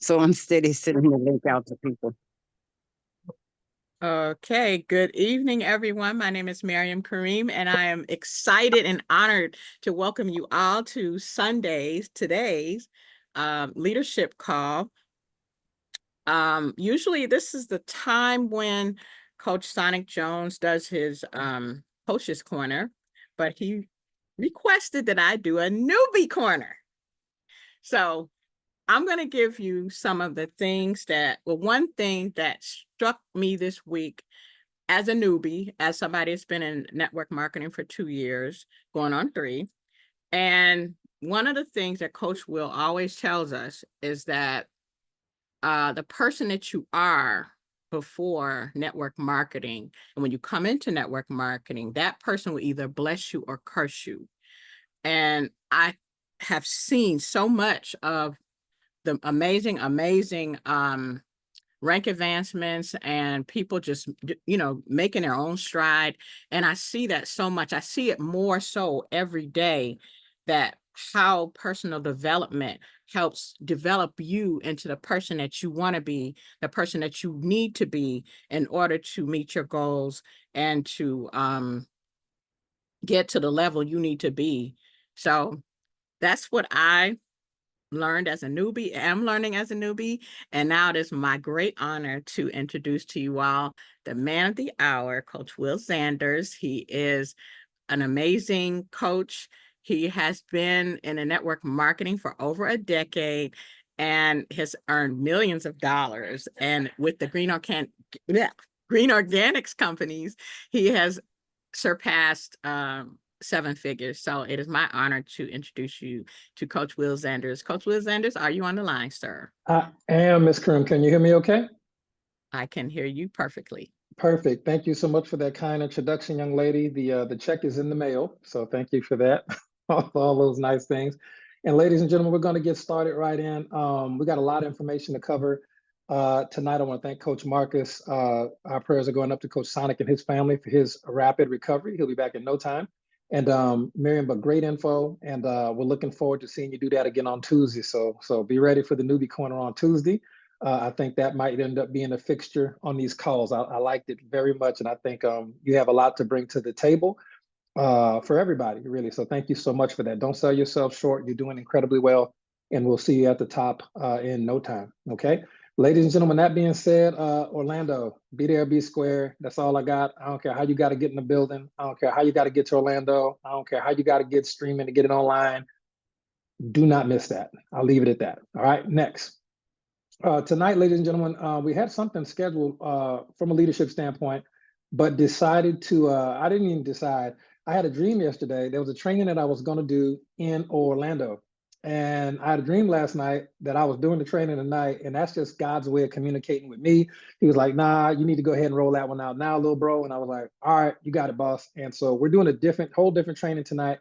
So I'm steady sending the link out to people. Okay, good evening, everyone. My name is Miriam Kareem, and I am excited and honored to welcome you all to today's leadership call. Usually this is the time when Coach Sonic Jones does his Coach's Corner, but he requested that I do a newbie corner. So I'm going to give you some of the things one thing that struck me this week as a newbie, as somebody that's been in network marketing for 2 years, going on 3. And one of the things that Coach Will always tells us is that the person that you are before network marketing, and when you come into network marketing, that person will either bless you or curse you. And I have seen so much of the amazing rank advancements and people just, making their own stride. And I see that so much. I see it more so every day, that how personal development helps develop you into the person that you want to be, the person that you need to be in order to meet your goals and to get to the level you need to be. So that's what I learned as a newbie, am learning as a newbie, and now it is my great honor to introduce to you all the man of the hour, Coach Will Sanders. He is an amazing coach. He has been in the network marketing for over a decade and has earned millions of dollars. And with the Green Organics companies, he has surpassed 7 figures. So it is my honor to introduce you to Coach Will Sanders. Coach Will Sanders, are you on the line, sir? I am, Ms. Krim. Can you hear me okay? I can hear you perfectly. Perfect. Thank you so much for that kind introduction, young lady. The check is in the mail, so thank you for that. All those nice things. And ladies and gentlemen, we're going to get started right in. We got a lot of information to cover tonight. I want to thank Coach Marcus. Our prayers are going up to Coach Sonic and his family for his rapid recovery. He'll be back in no time. And Miriam, but great info, and we're looking forward to seeing you do that again on Tuesday. So be ready for the newbie corner on Tuesday. I think that might end up being a fixture on these calls. I liked it very much, and I think you have a lot to bring to the table for everybody, really. So thank you so much for that. Don't sell yourself short. You're doing incredibly well, and we'll see you at the top in no time. Okay, ladies and gentlemen. That being said, Orlando, be there, be square. That's all I got. I don't care how you got to get in the building. I don't care how you got to get to Orlando. I don't care how you got to get streaming to get it online. Do not miss that. I'll leave it at that. All right, next. Tonight, ladies and gentlemen, we had something scheduled from a leadership standpoint, but decided to, I didn't even decide. I had a dream yesterday. There was a training that I was going to do in Orlando. And I had a dream last night that I was doing the training tonight, and that's just God's way of communicating with me. He was like, nah, you need to go ahead and roll that one out now, little bro. And I was like, all right, you got it, boss. And so we're doing a whole different training tonight.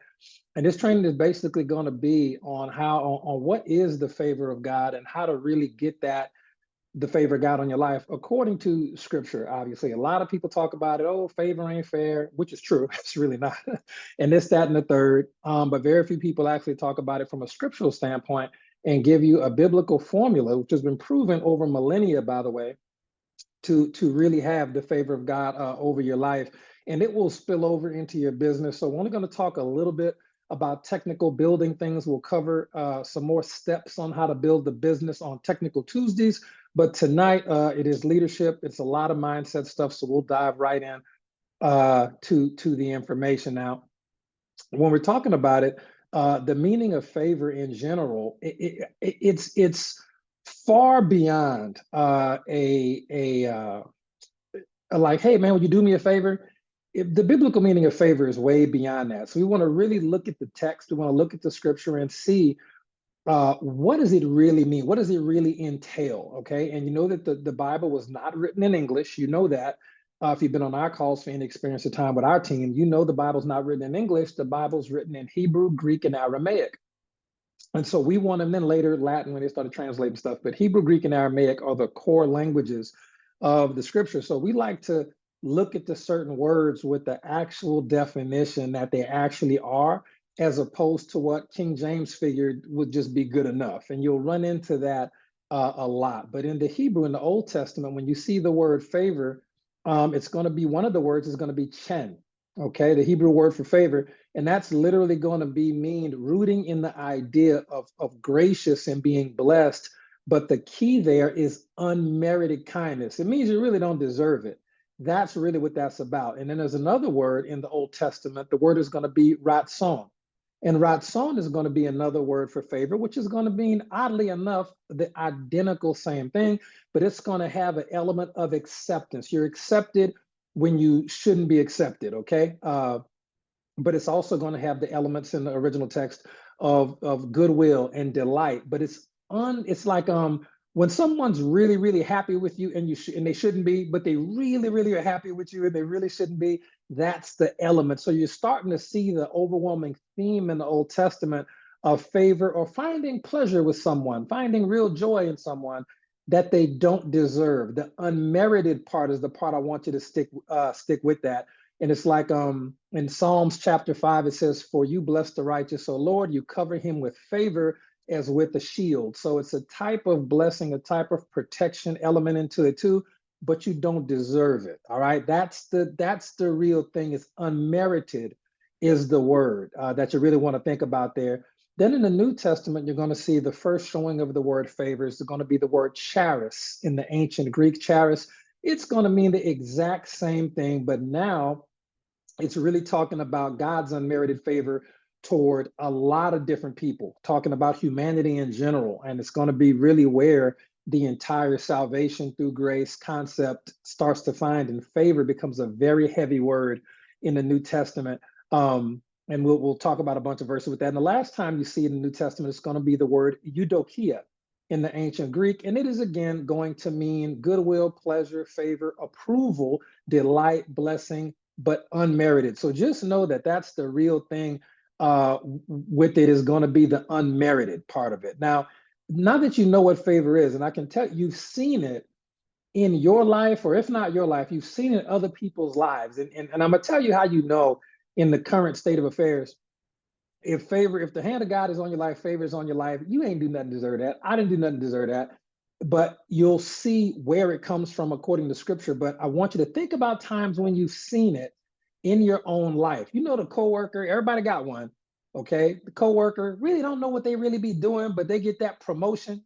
And this training is basically going to be on on what is the favor of God and how to really get the favor of God on your life according to scripture. Obviously, a lot of people talk about it. Oh, favor ain't fair, which is true. It's really not. And this, that, and the third. But very few people actually talk about it from a scriptural standpoint and give you a biblical formula, which has been proven over millennia, by the way, to really have the favor of God over your life. And it will spill over into your business. So we're only going to talk a little bit about technical building things. We'll cover some more steps on how to build the business on Technical Tuesdays. But tonight, it is leadership. It's a lot of mindset stuff. So we'll dive right in to the information. Now, when we're talking about it, the meaning of favor in general, it's far beyond like, hey man, would you do me a favor? The biblical meaning of favor is way beyond that. So we want to really look at the text. We want to look at the scripture and see what does it really mean? What does it really entail? Okay, and you know that the Bible was not written in English. You know that. If you've been on our calls for any experience of time with our team, you know the Bible's not written in English. The Bible's written in Hebrew, Greek, and Aramaic. And so we want, and then later Latin when they started translating stuff, but Hebrew, Greek, and Aramaic are the core languages of the scripture. So we like to look at the certain words with the actual definition that they actually are, as opposed to what King James figured would just be good enough. And you'll run into that a lot. But in the Hebrew, in the Old Testament, when you see the word favor, it's going to be, one of the words is going to be chen. Okay, the Hebrew word for favor, and that's literally going to be mean rooting in the idea of gracious and being blessed. But the key there is unmerited kindness. It means you really don't deserve it. That's really what that's about. And then there's another word in the Old Testament. The word is going to be ratzon. And ratzon is going to be another word for favor, which is going to mean, oddly enough, the identical same thing, but it's going to have an element of acceptance. You're accepted when you shouldn't be accepted, okay? But it's also going to have the elements in the original text of goodwill and delight. But it's like when someone's really, really happy with you and and they shouldn't be, but they really, really are happy with you and they really shouldn't be. That's the element. So you're starting to see the overwhelming theme in the Old Testament of favor or finding pleasure with someone, finding real joy in someone that they don't deserve. The unmerited part is the part I want you to stick with that. And it's like in Psalms chapter 5, it says, "For you bless the righteous, O Lord, you cover him with favor as with a shield." So it's a type of blessing, a type of protection element into it too, but you don't deserve it. All right. That's the real thing. Is unmerited is the word that you really want to think about there. Then in the New Testament, you're going to see the first showing of the word favor is going to be the word charis in the ancient Greek charis. It's going to mean the exact same thing, but now it's really talking about God's unmerited favor toward a lot of different people, talking about humanity in general. And it's going to be really where the entire salvation through grace concept starts to find, and favor becomes a very heavy word in the New Testament. And we'll talk about a bunch of verses with that. And the last time you see it in the New Testament, it's going to be the word eudokia in the ancient Greek. And it is, again, going to mean goodwill, pleasure, favor, approval, delight, blessing, but unmerited. So just know that that's the real thing with it, is going to be the unmerited part of it. Now that you know what favor is, and I can tell you've seen it in your life, or if not your life, you've seen it in other people's lives. And I'm going to tell you how you know in the current state of affairs. If the hand of God is on your life, favor is on your life, you ain't do nothing to deserve that. I didn't do nothing to deserve that. But you'll see where it comes from according to scripture. But I want you to think about times when you've seen it in your own life. You know, the coworker, everybody got one, okay? The coworker really don't know what they really be doing, but they get that promotion.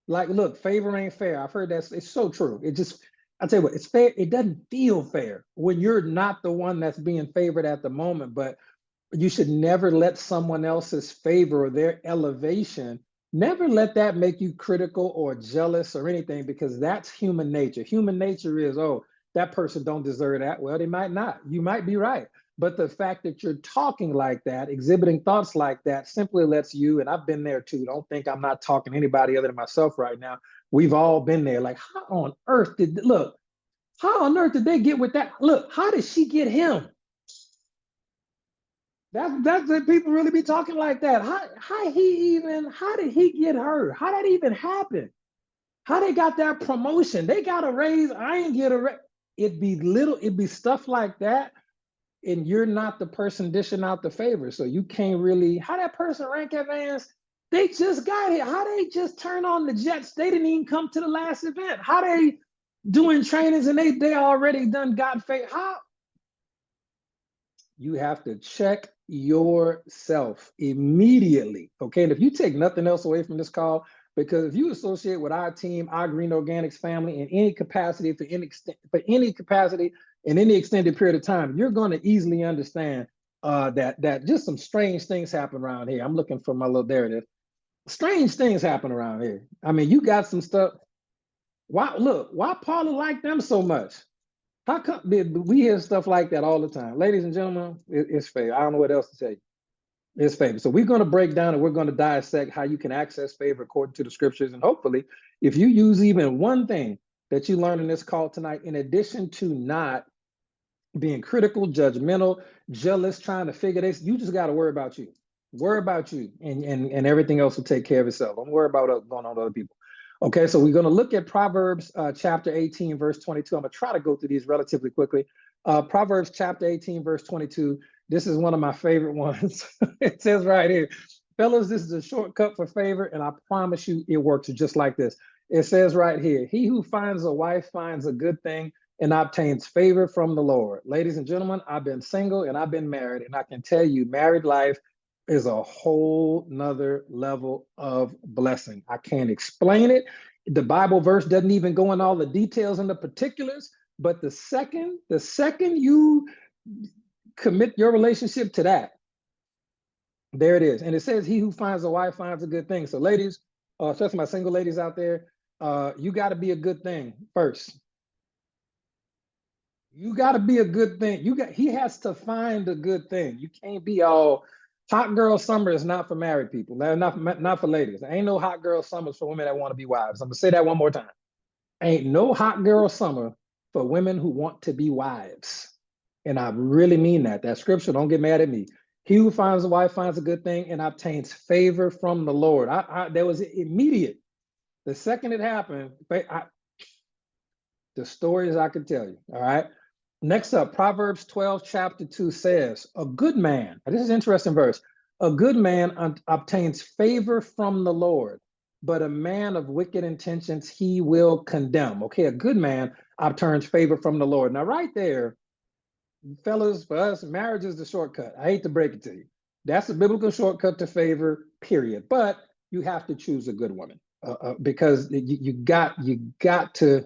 Like, look, favor ain't fair. I've heard that. It's so true. I tell you what, it's fair. It doesn't feel fair when you're not the one that's being favored at the moment, but you should never let someone else's favor or their elevation, never let that make you critical or jealous or anything, because that's human nature. Human nature is, oh, that person don't deserve that. Well, they might not. You might be right. But the fact that you're talking like that, exhibiting thoughts like that, simply lets you, and I've been there too, don't think I'm not talking to anybody other than myself right now. We've all been there. Like, how on earth did they get with that? Look, how did she get him? That's what people really be talking like that. How did he get her? How did that even happen? How they got that promotion? They got a raise. I ain't get a raise. It'd be stuff like that. And you're not the person dishing out the favor. So you can't really, how that person rank advance, they just got it. How they just turn on the Jets? They didn't even come to the last event. How they doing trainings and they already done got favor? How? You have to check yourself immediately, okay? And if you take nothing else away from this call, because if you associate with our team, our Green Organics family in any capacity, for any capacity in any extended period of time, you're going to easily understand that just some strange things happen around here. I'm looking for my little, there it is. Strange things happen around here. I mean, you got some stuff. Why Paula like them so much? How come we hear stuff like that all the time? Ladies and gentlemen, it's favor. I don't know what else to tell you. It's favor. So we're going to break down and we're going to dissect how you can access favor according to the scriptures. And hopefully, if you use even one thing that you learned in this call tonight, in addition to not being critical, judgmental, jealous, trying to figure this, you just got to worry about you. Worry about you, and everything else will take care of itself. Don't worry about what's going on with other people. Okay, so we're going to look at Proverbs chapter 18, verse 22. I'm going to try to go through these relatively quickly. Proverbs chapter 18, verse 22. This is one of my favorite ones. It says right here, fellas, this is a shortcut for favor, and I promise you it works just like this. It says right here, he who finds a wife finds a good thing and obtains favor from the Lord. Ladies and gentlemen, I've been single and I've been married, and I can tell you married life is a whole nother level of blessing. I can't explain it. The Bible verse doesn't even go in all the details and the particulars, but the second you commit your relationship to that, there it is. And it says, he who finds a wife finds a good thing. So ladies, especially my single ladies out there, you got to be a good thing first. You got to be a good thing. He has to find a good thing. You can't be all hot girl summer is not for married people. Not for ladies. There ain't no hot girl summers for women that want to be wives. I'm gonna say that one more time. Ain't no hot girl summer for women who want to be wives. And I really mean that. That scripture, don't get mad at me. He who finds a wife finds a good thing and obtains favor from the Lord. There was immediate. The second it happened, the stories I could tell you. All right. Next up, Proverbs 12, chapter 2 says, a good man, this is an interesting verse, a good man obtains favor from the Lord, but a man of wicked intentions he will condemn. Okay, a good man obtains favor from the Lord. Now, right there, fellas, for us, marriage is the shortcut. I hate to break it to you. That's a biblical shortcut to favor, period. But you have to choose a good woman because you got to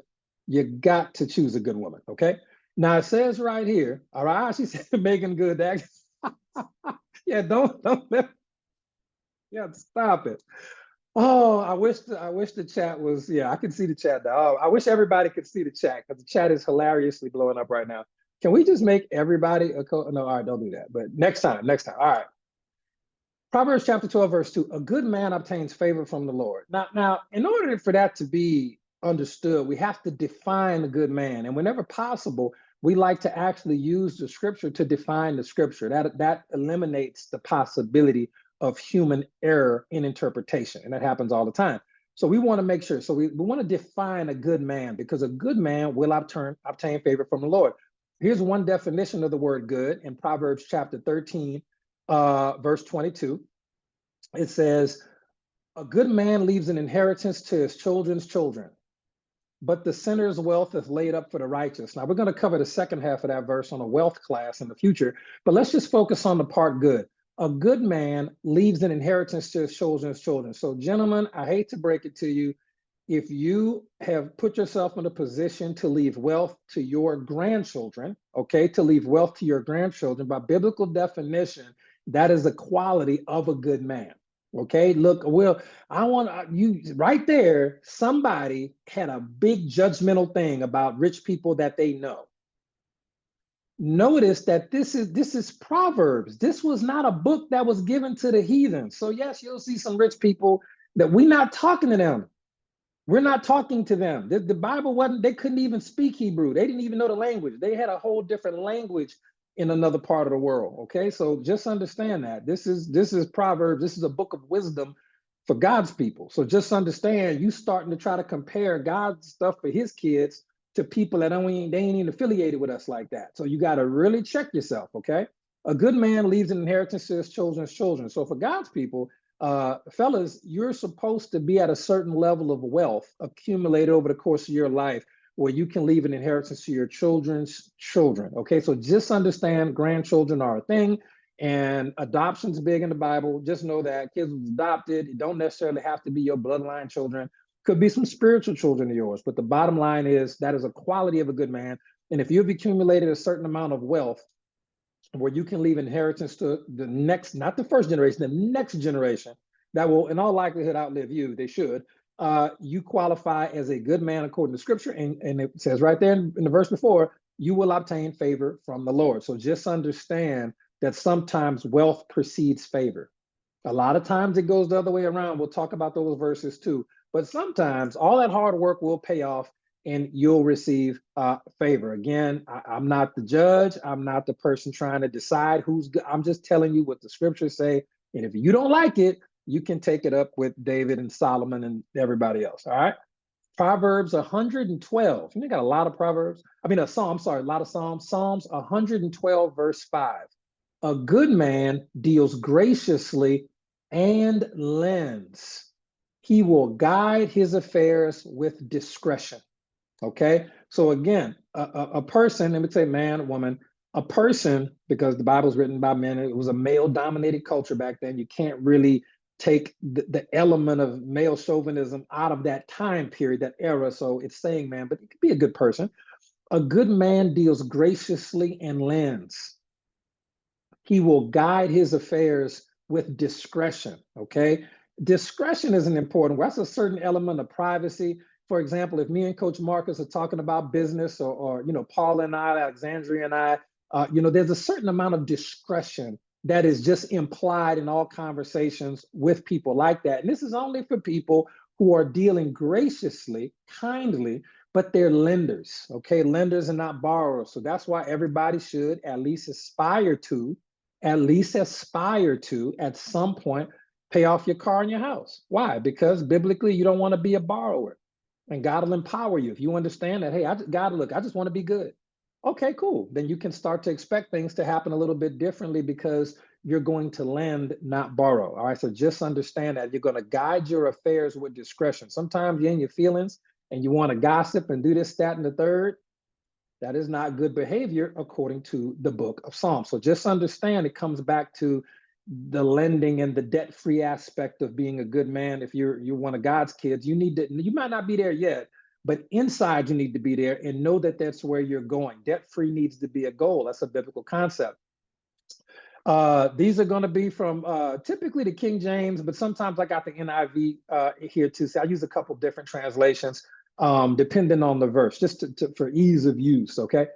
choose a good woman, okay? Now it says right here, all right, she said, Megan Good. Yeah, don't let, yeah, stop it. Oh, I wish the chat was, yeah, I can see the chat now. Oh, I wish everybody could see the chat because the chat is hilariously blowing up right now. Can we just make everybody no, all right, don't do that. But next time, all right. Proverbs chapter 12, verse 2, a good man obtains favor from the Lord. Now, in order for that to be understood, we have to define a good man. And whenever possible, we like to actually use the scripture to define the scripture. That eliminates the possibility of human error in interpretation. And that happens all the time. So we want to make sure. So we want to define a good man because a good man will obtain favor from the Lord. Here's one definition of the word good in Proverbs chapter 13, verse 22. It says, a good man leaves an inheritance to his children's children, but the sinner's wealth is laid up for the righteous. Now, we're going to cover the second half of that verse on a wealth class in the future, but let's just focus on the part good. A good man leaves an inheritance to his children's children. So, gentlemen, I hate to break it to you. If you have put yourself in a position to leave wealth to your grandchildren, okay, to leave wealth to your grandchildren, by biblical definition, that is the quality of a good man. Okay, look, Will, I want you right there. Somebody had a big judgmental thing about rich people that they know. Notice that this is Proverbs. This was not a book that was given to the heathen. So yes, you'll see some rich people that we're not talking to them. We're not talking to them. The Bible wasn't, they couldn't even speak Hebrew. They didn't even know the language. They had a whole different language in another part of the world. Okay, so just understand that this is Proverbs. This is a book of wisdom for God's people. So just understand, you starting to try to compare God's stuff for his kids to people that they ain't even affiliated with us like that. So you got to really check yourself. Okay, a good man leaves an inheritance to his children's children. So for God's people, fellas, you're supposed to be at a certain level of wealth accumulated over the course of your life, where you can leave an inheritance to your children's children. Okay, so just understand grandchildren are a thing, and adoption's big in the Bible. Just know that kids adopted, it don't necessarily have to be your bloodline children. Could be some spiritual children of yours, but the bottom line is that is a quality of a good man. And if you've accumulated a certain amount of wealth where you can leave inheritance to the next, not the first generation, the next generation that will in all likelihood outlive you, they should, you qualify as a good man according to scripture. And it says right there in the verse before, you will obtain favor from the Lord. So just understand that sometimes wealth precedes favor. A lot of times it goes the other way around. We'll talk about those verses too. But sometimes all that hard work will pay off and you'll receive favor. Again, I'm not the judge. I'm not the person trying to decide who's good. I'm just telling you what the scriptures say. And if you don't like it, you can take it up with David and Solomon and everybody else. All right. Proverbs 112. You got a lot of Proverbs. I mean, a lot of Psalms. Psalms 112, verse 5. A good man deals graciously and lends. He will guide his affairs with discretion. Okay. So again, a person, let me say man, woman, a person, because the Bible's written by men, it was a male dominated culture back then. You can't really take the element of male chauvinism out of that time period, that era. So it's saying man, but it could be a good person. A good man deals graciously and lends. He will guide his affairs with discretion. Okay. Discretion is an important word. That's a certain element of privacy. For example, if me and Coach Marcus are talking about business, or you know, Paul and I, Alexandria and I, you know, there's a certain amount of discretion that is just implied in all conversations with people like that. And this is only for people who are dealing graciously, kindly, but they're lenders. Okay. Lenders and not borrowers. So that's why everybody should at least aspire to at some point pay off your car and your house. Why? Because biblically you don't want to be a borrower, and God will empower you if you understand that. Hey, God, look, I just want to be good. Okay, cool. Then you can start to expect things to happen a little bit differently because you're going to lend, not borrow. All right. So just understand that you're going to guide your affairs with discretion. Sometimes you're in your feelings and you want to gossip and do this, that, and the third. That is not good behavior according to the book of Psalms. So just understand it comes back to the lending and the debt-free aspect of being a good man. If you're one of God's kids, you might not be there yet, but inside you need to be there and know that that's where you're going. Debt-free needs to be a goal. That's a biblical concept. These are going to be from typically the King James, but sometimes I got the NIV here too. So I use a couple different translations depending on the verse, just for ease of use. Okay.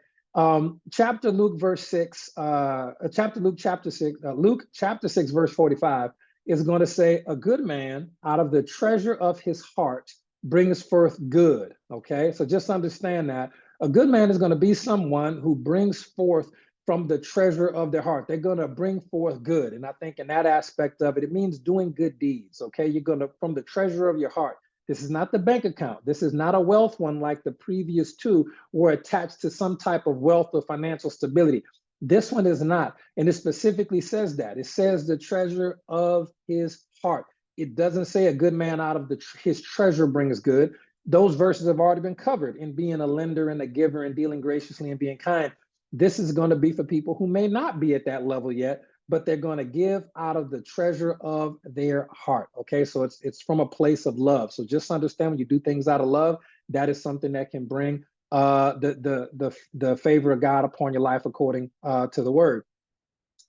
Chapter Luke verse 6, Luke chapter 6 verse 45 is going to say, a good man out of the treasure of his heart brings forth good. Okay. So just understand that a good man is going to be someone who brings forth from the treasure of their heart. They're going to bring forth good. And I think in that aspect of it, it means doing good deeds. Okay. You're going to, from the treasure of your heart. This is not the bank account. This is not a wealth one like the previous two were attached to some type of wealth or financial stability. This one is not. And it specifically says that. It says the treasure of his heart. It doesn't say a good man out of his treasure brings good. Those verses have already been covered in being a lender and a giver and dealing graciously and being kind. This is going to be for people who may not be at that level yet, but they're going to give out of the treasure of their heart. Okay, so it's from a place of love. So just understand, when you do things out of love, that is something that can bring the favor of God upon your life according to the word.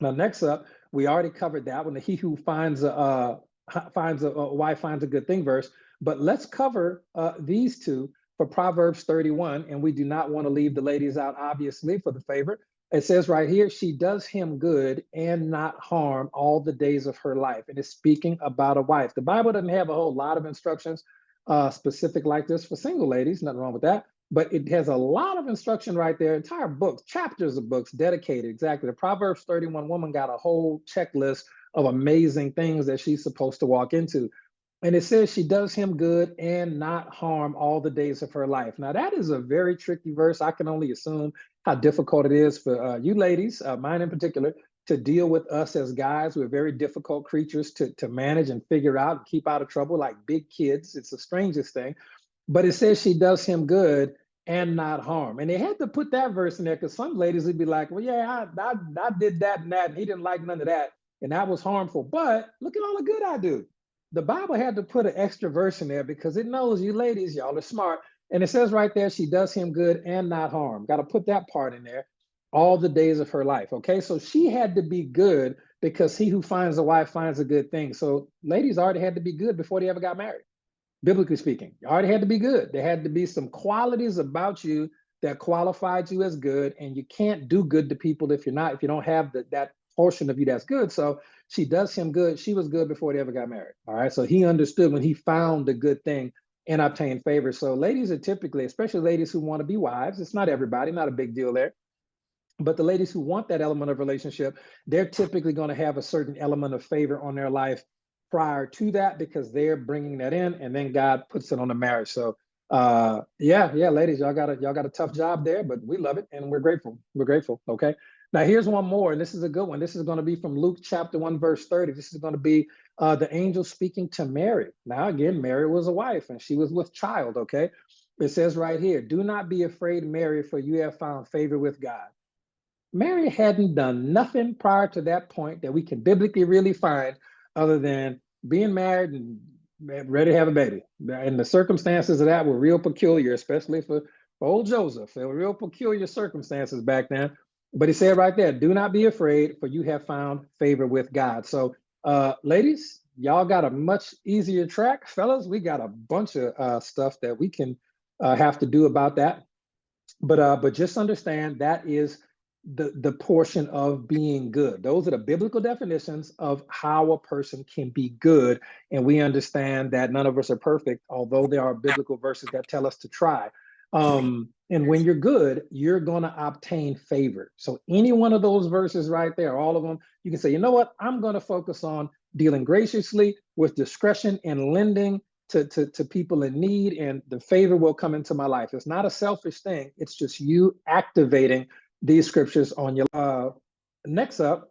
Now, next up, we already covered that one. He who finds a wife finds a good thing verse. But let's cover these two for Proverbs 31, and we do not want to leave the ladies out, obviously, for the favor. It says right here, she does him good and not harm all the days of her life. And it's speaking about a wife. The Bible doesn't have a whole lot of instructions specific like this for single ladies, nothing wrong with that. But it has a lot of instruction right there, entire books, chapters of books dedicated exactly. The Proverbs 31 woman got a whole checklist of amazing things that she's supposed to walk into. And it says she does him good and not harm all the days of her life. Now, that is a very tricky verse. I can only assume how difficult it is for you ladies, mine in particular, to deal with us as guys. We're very difficult creatures to manage and figure out and keep out of trouble like big kids. It's the strangest thing. But it says she does him good and not harm. And they had to put that verse in there because some ladies would be like, well, yeah, I did that and that, and he didn't like none of that, and that was harmful. But look at all the good I do. The Bible had to put an extra verse in there because it knows you ladies, y'all are smart. And it says right there, she does him good and not harm. Got to put that part in there, all the days of her life. Okay, so she had to be good because he who finds a wife finds a good thing. So ladies already had to be good before they ever got married. Biblically speaking, you already had to be good. There had to be some qualities about you that qualified you as good, and you can't do good to people if you don't have that portion of you that's good. So she does him good. She was good before they ever got married. All right. So he understood when he found the good thing and obtained favor. So ladies are typically, especially ladies who want to be wives, it's not everybody, not a big deal there. But the ladies who want that element of relationship, they're typically going to have a certain element of favor on their life prior to that because they're bringing that in, and then God puts it on the marriage. So yeah, ladies, y'all got a tough job there, but we love it and we're grateful. We're grateful. Okay. Now here's one more, and this is a good one. This is going to be from Luke chapter 1, verse 30. This is going to be The angel speaking to Mary. Now, again, Mary was a wife and she was with child, okay? It says right here, do not be afraid, Mary, for you have found favor with God. Mary hadn't done nothing prior to that point that we can biblically really find other than being married and ready to have a baby. And the circumstances of that were real peculiar, especially for old Joseph. There were real peculiar circumstances back then. But he said right there, do not be afraid, for you have found favor with God. So, ladies, y'all got a much easier track. Fellas, we got a bunch of stuff that we can have to do about that. But just understand that is the portion of being good. Those are the biblical definitions of how a person can be good. And we understand that none of us are perfect, although there are biblical verses that tell us to try. And when you're good, you're going to obtain favor. So any one of those verses right there, all of them, you can say, you know what? I'm going to focus on dealing graciously with discretion and lending to people in need, and the favor will come into my life. It's not a selfish thing. It's just you activating these scriptures on your next up.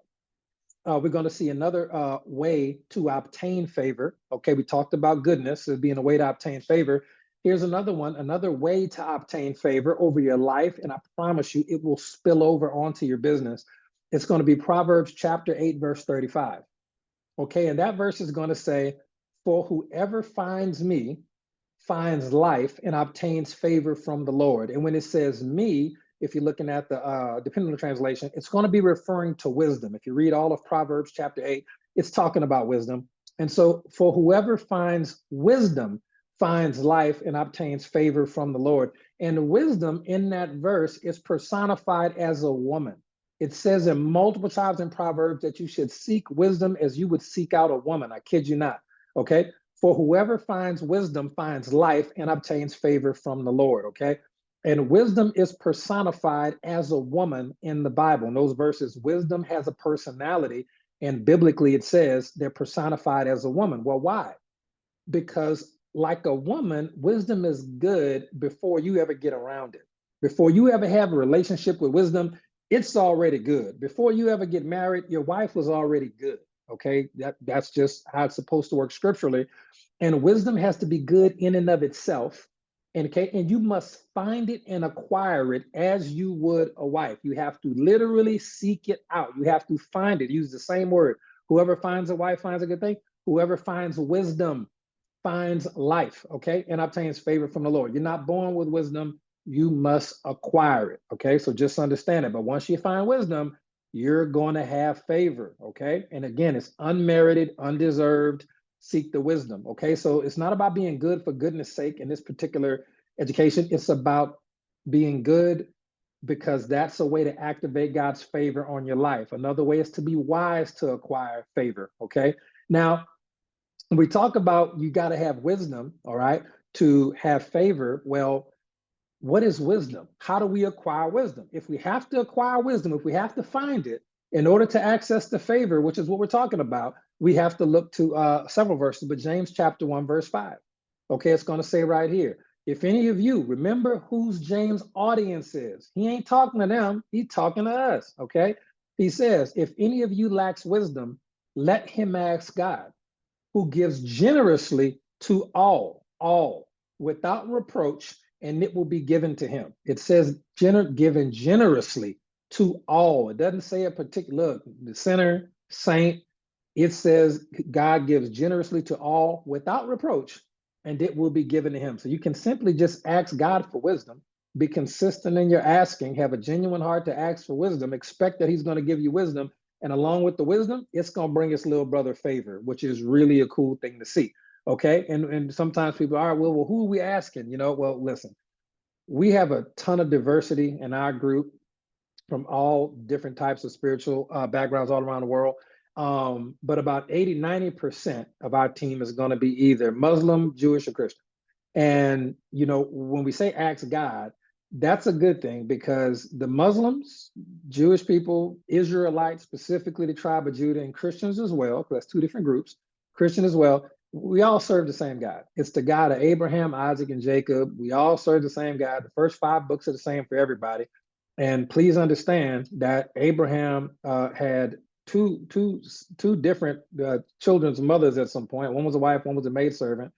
We're going to see another way to obtain favor. Okay, we talked about goodness as being a way to obtain favor. Here's another one, another way to obtain favor over your life, and I promise you it will spill over onto your business. It's going to be Proverbs chapter 8, verse 35. Okay, and that verse is going to say, for whoever finds me finds life and obtains favor from the Lord. And when it says me, if you're looking at the, depending on the translation, it's going to be referring to wisdom. If you read all of Proverbs chapter 8, it's talking about wisdom. And so for whoever finds wisdom finds life and obtains favor from the Lord. And wisdom in that verse is personified as a woman. It says in multiple times in Proverbs that you should seek wisdom as you would seek out a woman. I kid you not. Okay. For whoever finds wisdom finds life and obtains favor from the Lord. Okay. And wisdom is personified as a woman in the Bible. In those verses, wisdom has a personality. And biblically, it says they're personified as a woman. Well, why? Because like a woman, wisdom is good before you ever get around it. Before you ever have a relationship with wisdom, it's already good. Before you ever get married, your wife was already good. Okay, that's just how it's supposed to work scripturally. And wisdom has to be good in and of itself. And okay, and you must find it and acquire it as you would a wife. You have to literally seek it out. You have to find it. Use the same word. Whoever finds a wife finds a good thing. Whoever finds wisdom finds life, okay, and obtains favor from the Lord. You're not born with wisdom. You must acquire it, okay? So just understand it. But once you find wisdom, you're going to have favor, okay? And again, it's unmerited, undeserved. Seek the wisdom, okay? So it's not about being good for goodness sake in this particular education. It's about being good because that's a way to activate God's favor on your life. Another way is to be wise to acquire favor, okay? Now, we talk about you got to have wisdom, all right, to have favor. Well, what is wisdom? How do we acquire wisdom? If we have to acquire wisdom, if we have to find it in order to access the favor, which is what we're talking about, we have to look to several verses, but James chapter 1, verse 5. Okay, it's going to say right here, if any of you remember whose James' audience is, he ain't talking to them, he's talking to us, okay? He says, if any of you lacks wisdom, let him ask God, who gives generously to all, without reproach, and it will be given to him. It says given generously to all. It doesn't say a particular, look, the sinner, saint. It says God gives generously to all without reproach, and it will be given to him. So you can simply just ask God for wisdom, be consistent in your asking, have a genuine heart to ask for wisdom, expect that he's going to give you wisdom. And along with the wisdom, it's going to bring his little brother favor, which is really a cool thing to see. Okay. And sometimes people are, well, who are we asking? You know, well, listen, we have a ton of diversity in our group from all different types of spiritual backgrounds all around the world. But about 80–90% of our team is going to be either Muslim, Jewish, or Christian. And, you know, when we say ask God, that's a good thing because the Muslims, Jewish people, Israelites, specifically the tribe of Judah, and Christians as well, because that's two different groups, Christian as well, we all serve the same God. It's the God of Abraham, Isaac, and Jacob. We all serve the same God. The first 5 books are the same for everybody. And please understand that Abraham had two different children's mothers at some point. One was a wife, one was a maidservant.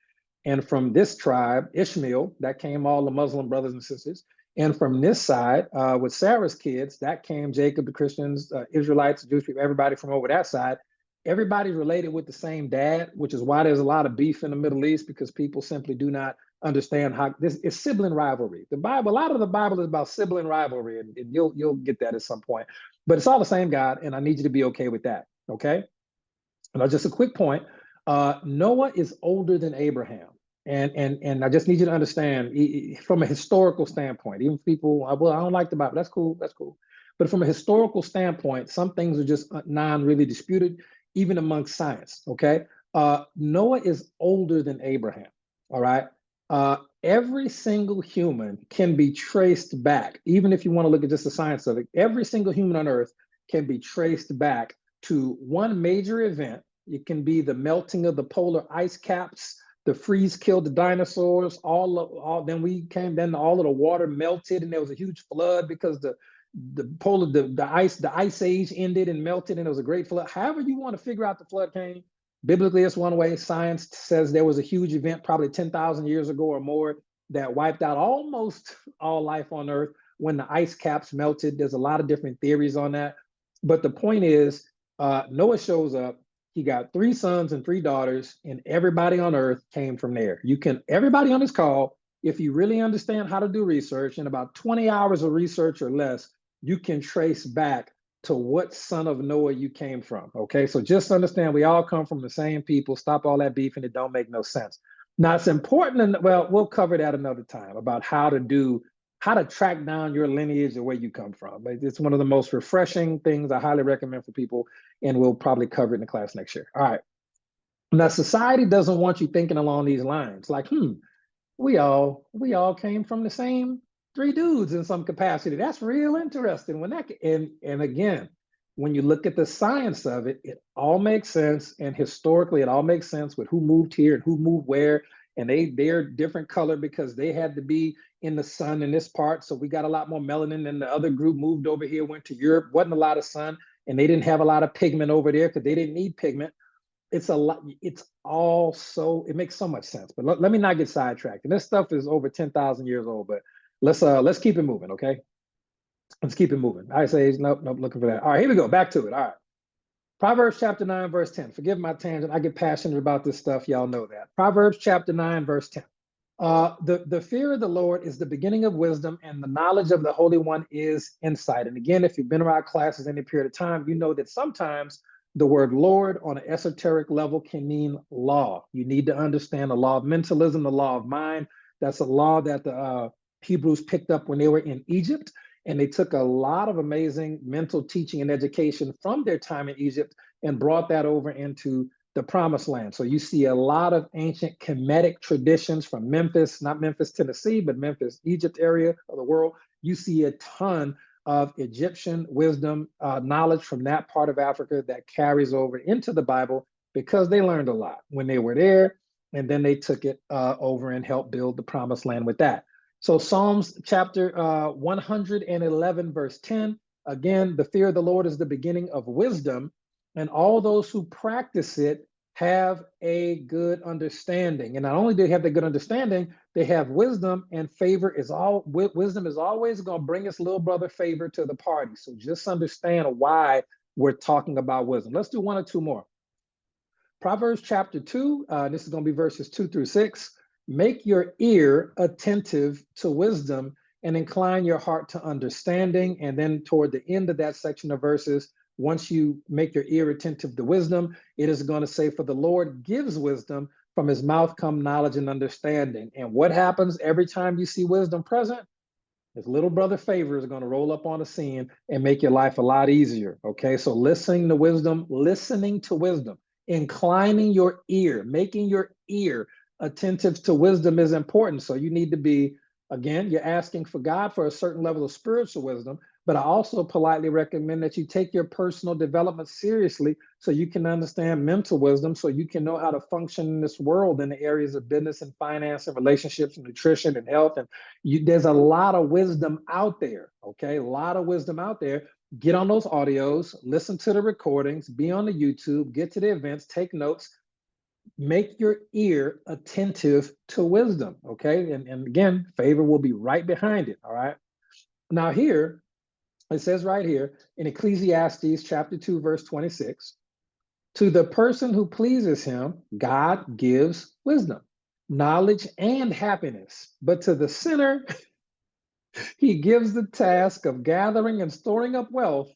And from this tribe, Ishmael, that came all the Muslim brothers and sisters. And from this side, with Sarah's kids, that came Jacob, the Christians, Israelites, Jewish people, everybody from over that side. Everybody's related with the same dad, which is why there's a lot of beef in the Middle East, because people simply do not understand how this is sibling rivalry. The Bible, a lot of the Bible is about sibling rivalry, and you'll get that at some point. But it's all the same God, and I need you to be okay with that. Okay. Now, just a quick point. Noah is older than Abraham. And I just need you to understand from a historical standpoint, even people, well, I don't like the Bible. That's cool. That's cool. But from a historical standpoint, some things are just non-really disputed, even amongst science. Okay. Noah is older than Abraham. All right. Every single human can be traced back, even if you want to look at just the science of it, every single human on earth can be traced back to one major event. It can be the melting of the polar ice caps. The freeze killed the dinosaurs. Then all of the water melted, and there was a huge flood because the ice age ended and melted, and it was a great flood. However you want to figure out the flood came, biblically it's one way. Science says there was a huge event probably 10,000 years ago or more that wiped out almost all life on Earth when the ice caps melted. There's a lot of different theories on that. But the point is, Noah shows up. He got 3 sons and 3 daughters, and everybody on earth came from there. Everybody on this call, if you really understand how to do research, in about 20 hours of research or less, you can trace back to what son of Noah you came from. Okay, so just understand we all come from the same people. Stop all that beef, and it don't make no sense. Now it's important, and well, we'll cover that another time about how to track down your lineage and where you come from. It's one of the most refreshing things I highly recommend for people, and we'll probably cover it in the class next year. All right. Now, society doesn't want you thinking along these lines, like, we all came from the same 3 dudes in some capacity. That's real interesting. And again, when you look at the science of it, it all makes sense. And historically, it all makes sense with who moved here and who moved where. And they're different color because they had to be in the sun in this part. So we got a lot more melanin than the other group moved over here, went to Europe, wasn't a lot of sun, and they didn't have a lot of pigment over there because they didn't need pigment. It's a lot. It makes so much sense. But let me not get sidetracked. And this stuff is over 10,000 years old, but let's keep it moving. Okay. Let's keep it moving. I say, nope, looking for that. All right, here we go. Back to it. All right. Proverbs chapter 9, verse 10. Forgive my tangent. I get passionate about this stuff. Y'all know that. Proverbs chapter 9, verse 10. The fear of the Lord is the beginning of wisdom, and the knowledge of the Holy One is insight. And again, if you've been around classes any period of time, you know that sometimes the word Lord on an esoteric level can mean law. You need to understand the law of mentalism, the law of mind. That's a law that the Hebrews picked up when they were in Egypt. And they took a lot of amazing mental teaching and education from their time in Egypt and brought that over into the promised land. So you see a lot of ancient Kemetic traditions from Memphis, not Memphis, Tennessee, but Memphis, Egypt area of the world. You see a ton of Egyptian wisdom, knowledge from that part of Africa that carries over into the Bible because they learned a lot when they were there. And then they took it over and helped build the promised land with that. So Psalms chapter 111, verse 10, again, the fear of the Lord is the beginning of wisdom, and all those who practice it have a good understanding. And not only do they have the good understanding, they have wisdom, and wisdom is always going to bring its little brother favor to the party. So just understand why we're talking about wisdom. Let's do 1 or 2 more. Proverbs chapter 2, this is going to be verses 2 through 6. Make your ear attentive to wisdom and incline your heart to understanding. And then toward the end of that section of verses, once you make your ear attentive to wisdom, it is going to say, for the Lord gives wisdom, from his mouth come knowledge and understanding. And what happens every time you see wisdom present? His little brother favor is going to roll up on the scene and make your life a lot easier. Okay, so listening to wisdom, inclining your ear, making your ear attentive to wisdom is important. So you need to be, again, you're asking for God for a certain level of spiritual wisdom, but I also politely recommend that you take your personal development seriously so you can understand mental wisdom, so you can know how to function in this world in the areas of business and finance and relationships and nutrition and health. And there's a lot of wisdom out there, okay? A lot of wisdom out there get on those audios, listen to the recordings, be on the YouTube, get to the events, take notes, make your ear attentive to wisdom, okay? And again, favor will be right behind it, all right? Now here, it says right here in Ecclesiastes chapter 2, verse 26, to the person who pleases him, God gives wisdom, knowledge, and happiness. But to the sinner, he gives the task of gathering and storing up wealth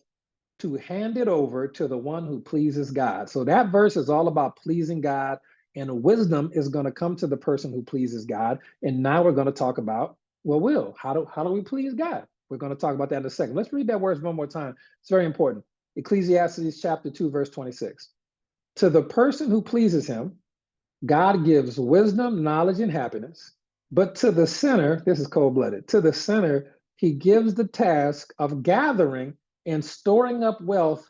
to hand it over to the one who pleases God. So that verse is all about pleasing God, and wisdom is going to come to the person who pleases God. And now we're going to talk about, well, Will, how do we please God? We're going to talk about that in a second. Let's read that verse one more time. It's very important. Ecclesiastes chapter 2, verse 26. To the person who pleases him, God gives wisdom, knowledge, and happiness. But to the sinner, this is cold-blooded, to the sinner, he gives the task of gathering and storing up wealth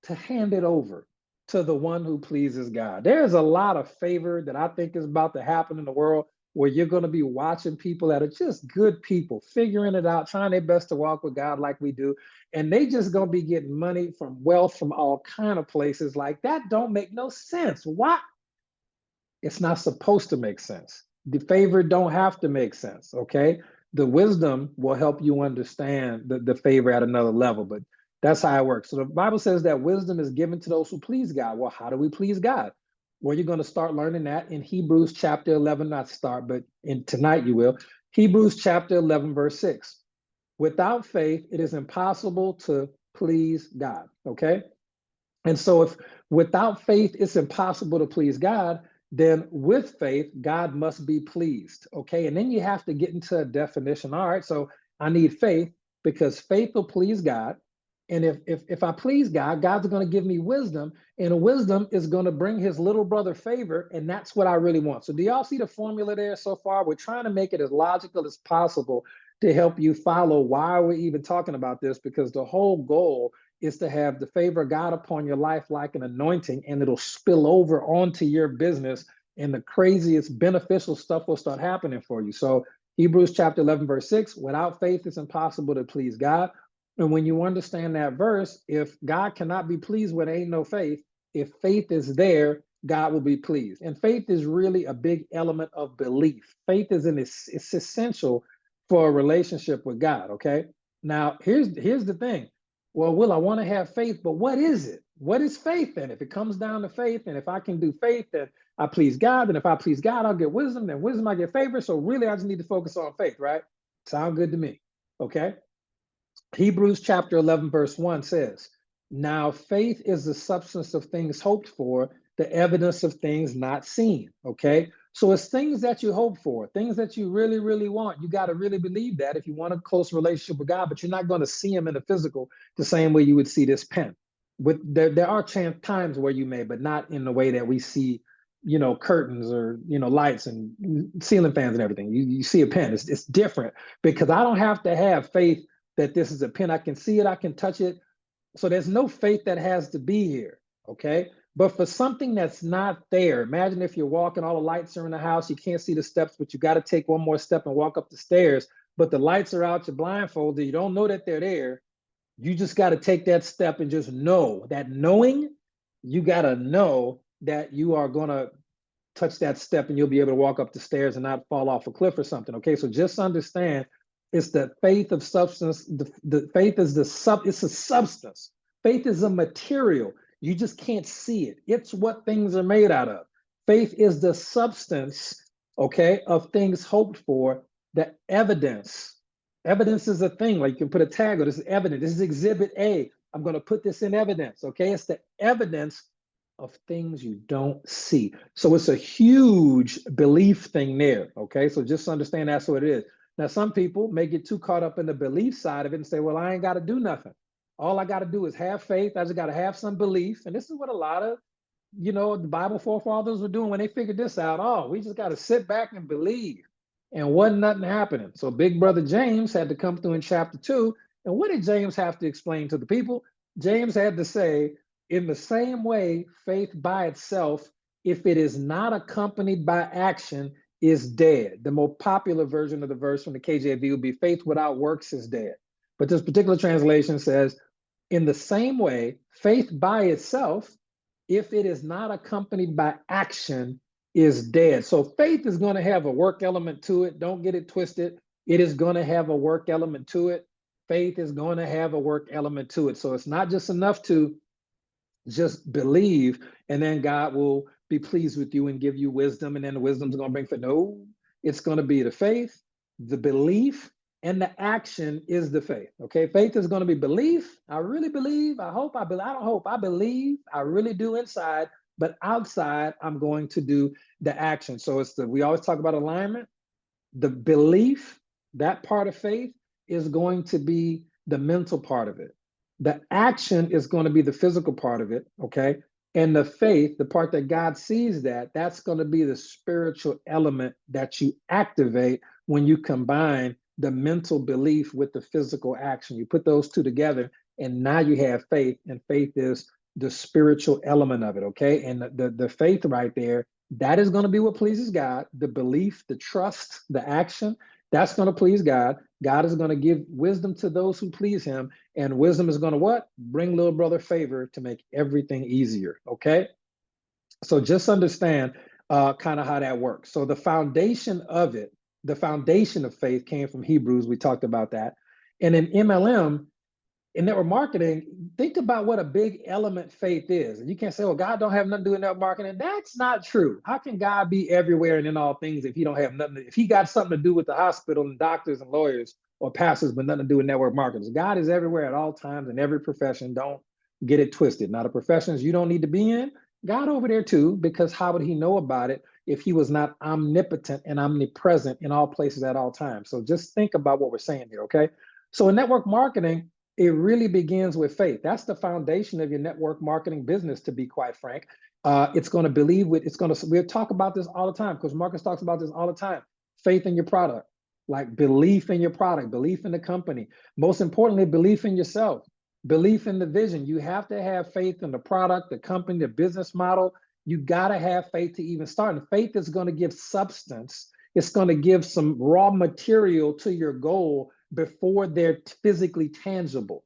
to hand it over to the one who pleases God. There's a lot of favor that I think is about to happen in the world where you're going to be watching people that are just good people, figuring it out, trying their best to walk with God like we do. And they just going to be getting money from wealth from all kind of places. Like that don't make no sense. Why? It's not supposed to make sense. The favor don't have to make sense, okay? The wisdom will help you understand the favor at another level, but that's how it works. So the Bible says that wisdom is given to those who please God. Well, how do we please God? Well, you're going to start learning that in Hebrews chapter 11, not start, but tonight you will. Hebrews chapter 11, verse 6. Without faith, it is impossible to please God, okay? And so if without faith, it's impossible to please God, then with faith, God must be pleased, okay? And then you have to get into a definition. All right, so I need faith because faith will please God. And if I please God, God's going to give me wisdom, and wisdom is going to bring his little brother favor, and that's what I really want. So do y'all see the formula there so far? We're trying to make it as logical as possible to help you follow why we're even talking about this, because the whole goal is to have the favor of God upon your life like an anointing, and it'll spill over onto your business, and the craziest beneficial stuff will start happening for you. So Hebrews chapter 11, verse 6, without faith, it's impossible to please God. And when you understand that verse, if God cannot be pleased when there ain't no faith, if faith is there, God will be pleased. And faith is really a big element of belief. Faith is it's essential for a relationship with God, okay? Now, here's the thing. Well, Will, I want to have faith, but what is it? What is faith then? If it comes down to faith, and if I can do faith, then I please God. And if I please God, I'll get wisdom. Then wisdom, I get favor. So really, I just need to focus on faith, right? Sound good to me, okay? Hebrews chapter 11, verse 1 says, now faith is the substance of things hoped for, the evidence of things not seen, okay? So it's things that you hope for, things that you really, really want. You got to really believe that if you want a close relationship with God, but you're not going to see him in the physical the same way you would see this pen. There are times where you may, but not in the way that we see, you know, curtains or, you know, lights and ceiling fans and everything. You see a pen, it's different, because I don't have to have faith that this is a pen. I can see it, I can touch it. So there's no faith that has to be here, okay? But for something that's not there, imagine if you're walking, all the lights are in the house, you can't see the steps, but you got to take one more step and walk up the stairs, but the lights are out, you're blindfolded, you don't know that they're there. You just got to take that step and just know that knowing, you got to know that you are going to touch that step and you'll be able to walk up the stairs and not fall off a cliff or something, okay? So just understand, it's the faith of substance. The faith is it's a substance. Faith is a material. You just can't see it. It's what things are made out of. Faith is the substance, okay, of things hoped for, the evidence. Evidence is a thing, like you can put a tag on this is evidence. This is exhibit A. I'm going to put this in evidence, okay? It's the evidence of things you don't see. So it's a huge belief thing there, okay? So just understand that's what it is. Now, some people may get too caught up in the belief side of it and say, well, I ain't got to do nothing. All I got to do is have faith. I just got to have some belief. And this is what a lot of, you know, the Bible forefathers were doing when they figured this out. Oh, we just got to sit back and believe. And wasn't nothing happening. So big brother James had to come through in chapter 2. And what did James have to explain to the people? James had to say, in the same way, faith by itself, if it is not accompanied by action, is dead. The more popular version of the verse from the KJV would be faith without works is dead. But this particular translation says, In the same way, faith by itself, if it is not accompanied by action, is dead. So faith is going to have a work element to it. Don't get it twisted. It is going to have a work element to it. Faith is going to have a work element to it. So it's not just enough to just believe and then God will be pleased with you and give you wisdom, and then the wisdom's going to bring for no, it's going to be the faith, the belief, and the action is the faith. Okay, faith is going to be belief. I really believe. I hope. I believe. I don't hope. I believe. I really do inside, but outside I'm going to do the action. So it's we always talk about alignment. The belief, that part of faith, is going to be the mental part of it. The action is going to be the physical part of it, okay? And the faith, the part that God sees that's going to be the spiritual element that you activate when you combine the mental belief with the physical action. You put those two together, and now you have faith, and faith is the spiritual element of it, okay? And the faith right there, that is going to be what pleases God. The belief, the trust, the action, that's going to please God. God is going to give wisdom to those who please him. And wisdom is going to what? Bring little brother favor to make everything easier, okay? So just understand kind of how that works. So the foundation of it, the foundation of faith came from Hebrews. We talked about that. And in MLM, in network marketing, think about what a big element faith is. And you can't say, well, God don't have nothing to do with network marketing. That's not true. How can God be everywhere and in all things if he don't have nothing? If he got something to do with the hospital and doctors and lawyers or pastors, but nothing to do with network marketers? God is everywhere at all times in every profession. Don't get it twisted. Now, the professions you don't need to be in, God over there too, because how would he know about it if he was not omnipotent and omnipresent in all places at all times? So just think about what we're saying here, okay? So in network marketing, it really begins with faith. That's the foundation of your network marketing business, to be quite frank. It's going to believe with, we'll talk about this all the time because Marcus talks about this all the time. Faith in your product, like belief in your product, belief in the company. Most importantly, belief in yourself, belief in the vision. You have to have faith in the product, the company, the business model. You got to have faith to even start. And faith is going to give substance. It's going to give some raw material to your goal before they're physically tangible,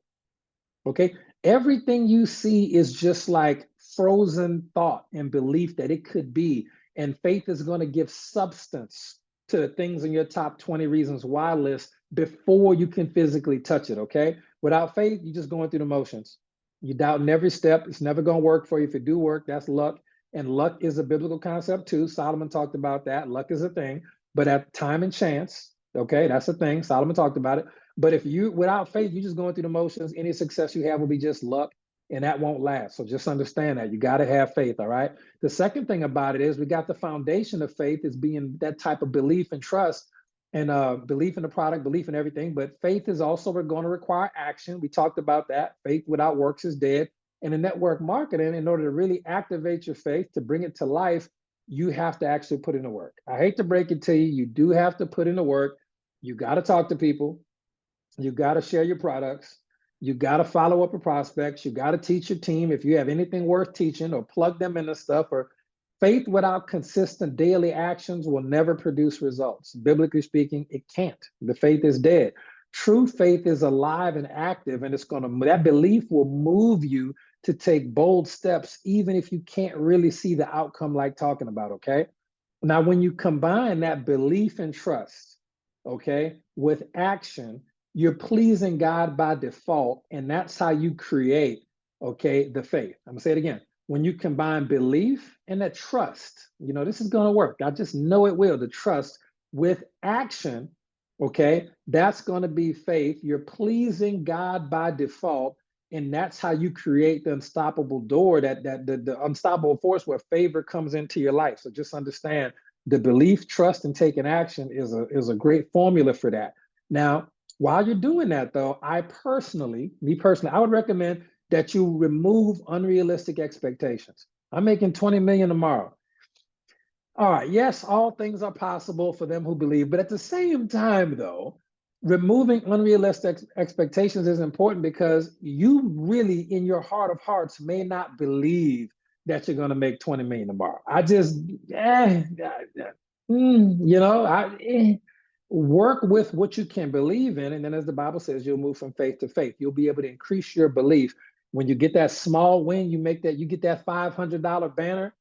okay? Everything you see is just like frozen thought and belief that it could be, and faith is going to give substance to the things in your top 20 reasons why list before you can physically touch it, okay? Without faith, you're just going through the motions. You're doubting every step. It's never going to work for you. If it do work, that's luck, and luck is a biblical concept too. Solomon talked about that. Luck is a thing, but at time and chance, okay, that's a thing. Solomon talked about it. But if you, without faith, you're just going through the motions, any success you have will be just luck, and that won't last. So just understand that. You got to have faith, all right? The second thing about it is we got the foundation of faith is being that type of belief and trust and belief in the product, belief in everything. But faith is also going to require action. We talked about that. Faith without works is dead. And in network marketing, in order to really activate your faith, to bring it to life, you have to actually put in the work. I hate to break it to you. You do have to put in the work. You got to talk to people. You got to share your products. You got to follow up with prospects. You got to teach your team if you have anything worth teaching, or plug them into stuff. Or faith without consistent daily actions will never produce results. Biblically speaking, it can't. The faith is dead. True faith is alive and active, and it's going to, that belief will move you to take bold steps, even if you can't really see the outcome like talking about, okay? Now, when you combine that belief and trust, okay, with action, you're pleasing God by default, and that's how you create, okay, the faith. I'm gonna say it again. When you combine belief and that trust, you know, this is gonna work. I just know it will. The trust with action, okay, that's gonna be faith. You're pleasing God by default, and that's how you create the unstoppable door, the unstoppable force where favor comes into your life. So just understand the belief, trust, and taking action is a great formula for that. Now, while you're doing that though, me personally, I would recommend that you remove unrealistic expectations. I'm making 20 million tomorrow. All right, yes, all things are possible for them who believe, but at the same time though, removing unrealistic expectations is important because you really, in your heart of hearts, may not believe that you're going to make 20 million tomorrow. I just, you know, Work with what you can believe in. And then as the Bible says, you'll move from faith to faith. You'll be able to increase your belief. When you get that small win, you get that $500 banner,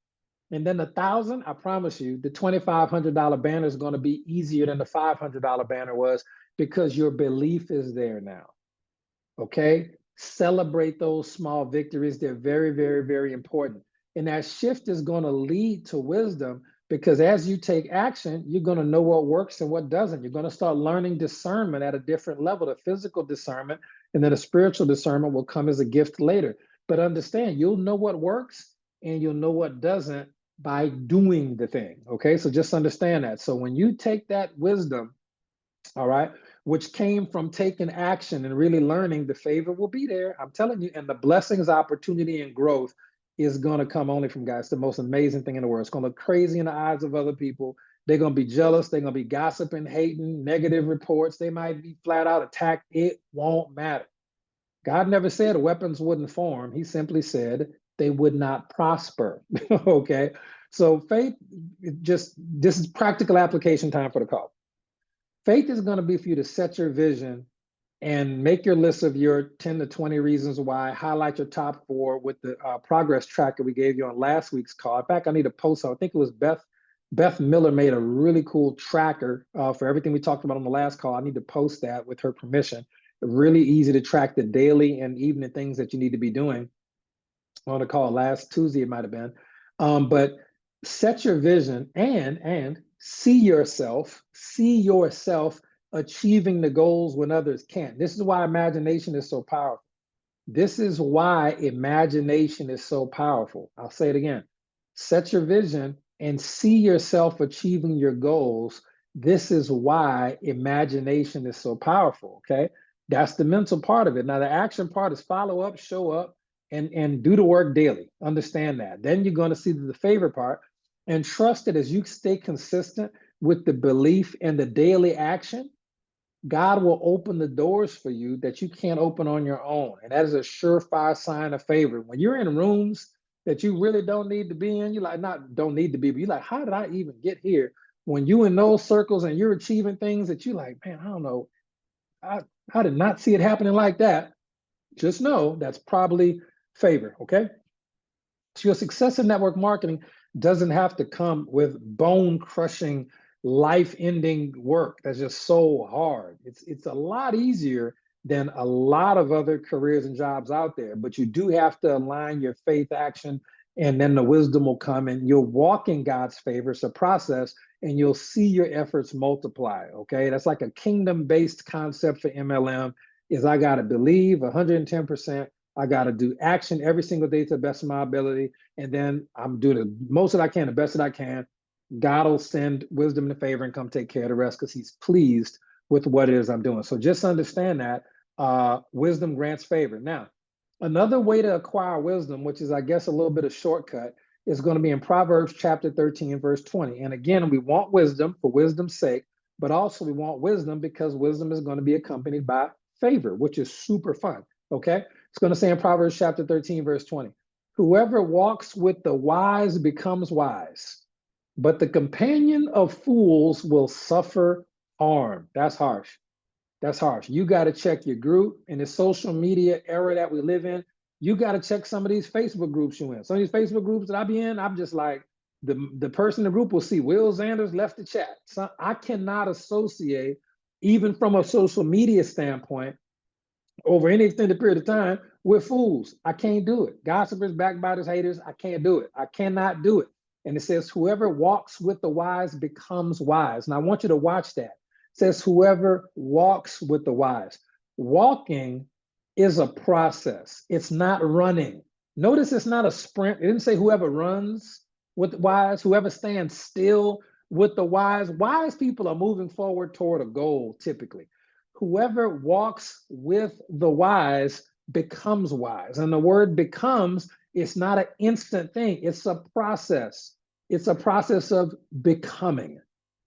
and then 1,000, I promise you, the $2,500 banner is going to be easier than the $500 banner was, because your belief is there now. Okay? Celebrate those small victories. They're very, very, very important. And that shift is going to lead to wisdom, because as you take action, you're going to know what works and what doesn't. You're going to start learning discernment at a different level, the physical discernment, and then the spiritual discernment will come as a gift later. But understand, you'll know what works and you'll know what doesn't by doing the thing. Okay, so just understand that. So when you take that wisdom, all right, which came from taking action and really learning, the favor will be there. I'm telling you, and the blessings, opportunity, and growth is going to come only from God. It's the most amazing thing in the world. It's going to look crazy in the eyes of other people. They're going to be jealous. They're going to be gossiping, hating, negative reports. They might be flat out attacked. It won't matter. God never said weapons wouldn't form. He simply said they would not prosper. Okay. So faith, this is practical application time for the call. Faith is going to be for you to set your vision and make your list of your 10 to 20 reasons why, highlight your top 4 with the progress tracker we gave you on last week's call. In fact, I need to post, I think it was Beth Miller made a really cool tracker for everything we talked about on the last call. I need to post that with her permission. Really easy to track the daily and evening things that you need to be doing on the call. Last Tuesday, it might have been. But set your vision and see yourself achieving the goals when others can't. This is why imagination is so powerful. This is why imagination is so powerful. I'll say it again. Set your vision and see yourself achieving your goals. This is why imagination is so powerful, okay? That's the mental part of it. Now, the action part is follow up, show up, and do the work daily. Understand that. Then you're going to see the favor part, and trust that as you stay consistent with the belief and the daily action, God will open the doors for you that you can't open on your own. And that is a surefire sign of favor. When you're in rooms that you really don't need to be in, you like, not don't need to be, but you're like, how did I even get here? When you in those circles and you're achieving things that you like, man, I don't know, I did not see it happening like that. Just know that's probably favor, okay? So your success in network marketing doesn't have to come with bone-crushing, life-ending work that's just so hard. It's a lot easier than a lot of other careers and jobs out there, but you do have to align your faith action, and then the wisdom will come, and you'll walk in God's favor. It's a process, and you'll see your efforts multiply, okay? That's like a kingdom-based concept for MLM, is I got to believe 110%. I got to do action every single day to the best of my ability. And then I'm doing the most that I can, the best that I can. God will send wisdom and favor and come take care of the rest, because he's pleased with what it is I'm doing. So just understand that wisdom grants favor. Now, another way to acquire wisdom, which is, I guess, a little bit of shortcut, is going to be in Proverbs chapter 13, verse 20. And again, we want wisdom for wisdom's sake, but also we want wisdom because wisdom is going to be accompanied by favor, which is super fun, okay? It's going to say in Proverbs chapter 13, verse 20, whoever walks with the wise becomes wise, but the companion of fools will suffer harm. That's harsh. That's harsh. You got to check your group in the social media era that we live in. You got to check some of these Facebook groups you're in. Some of these Facebook groups that I be in, I'm just like, the person in the group will see Will Zanders left the chat. So I cannot associate, even from a social media standpoint, over any extended period of time, with fools. I can't do it. Gossipers, backbiters, haters, I can't do it. I cannot do it. And it says, whoever walks with the wise becomes wise. And I want you to watch that. It says, whoever walks with the wise. Walking is a process. It's not running. Notice it's not a sprint. It didn't say whoever runs with the wise, whoever stands still with the wise. Wise people are moving forward toward a goal, typically. Whoever walks with the wise becomes wise. And the word becomes, it's not an instant thing. It's a process. It's a process of becoming.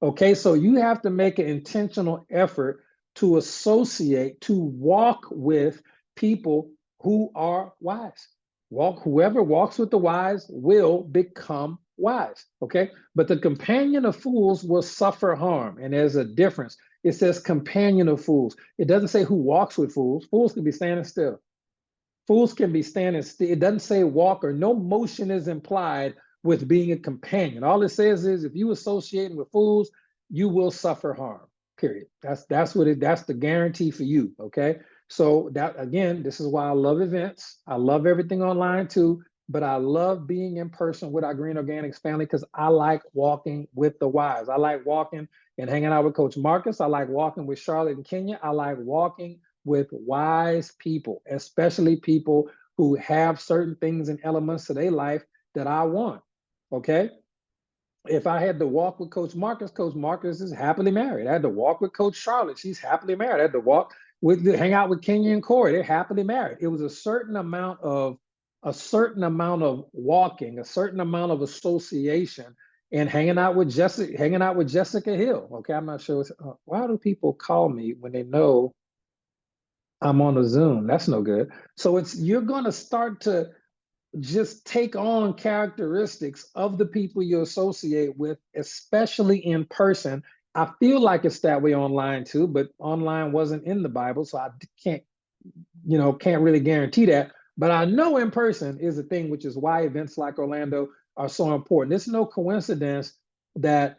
Okay, so you have to make an intentional effort to associate, to walk with people who are wise. Whoever walks with the wise will become wise, okay? But the companion of fools will suffer harm. And there's a difference. It says companion of fools. It doesn't say who walks with fools. Fools can be standing still. Fools can be standing still. It doesn't say walk, or no motion is implied with being a companion. All it says is if you associating with fools, you will suffer harm. Period. That's the guarantee for you. Okay. So that, again, this is why I love events. I love everything online too, but I love being in person with our Green Organics family because I like walking with the wise. I like walking and hanging out with Coach Marcus. I like walking with Charlotte and Kenya. I like walking with wise people, especially people who have certain things and elements to their life that I want. Okay. If I had to walk with Coach Marcus is happily married. I had to walk with Coach Charlotte. She's happily married. I had to hang out with Kenya and Corey. They're happily married. It was a certain amount of walking, a certain amount of association, and hanging out with Jessica Hill. Okay, I'm not sure. Why do people call me when they know I'm on a Zoom? That's no good. So you're going to start to just take on characteristics of the people you associate with, especially in person. I feel like it's that way online too, but online wasn't in the Bible, so I can't really guarantee that. But I know in person is a thing, which is why events like Orlando are so important. It's no coincidence that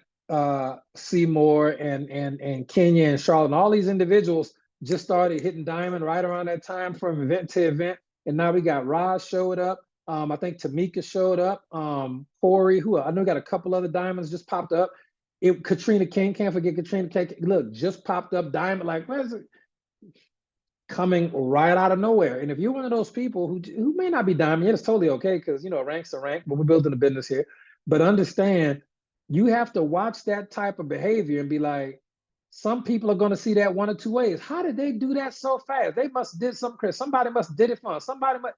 Seymour and Kenya and Charlotte and all these individuals just started hitting diamond right around that time from event to event. And now we got Roz showed up. I think Tamika showed up. Corey, I know got a couple other diamonds just popped up. Katrina King, can't forget Katrina King. Look, just popped up diamond. Like, where's it? Coming right out of nowhere. And if you're one of those people who may not be diamond, it's totally okay because rank's a rank, but we're building a business here. But understand, you have to watch that type of behavior and be like, some people are going to see that one or two ways. How did they do that so fast? They must did something crazy. Somebody must did it for them. Somebody must.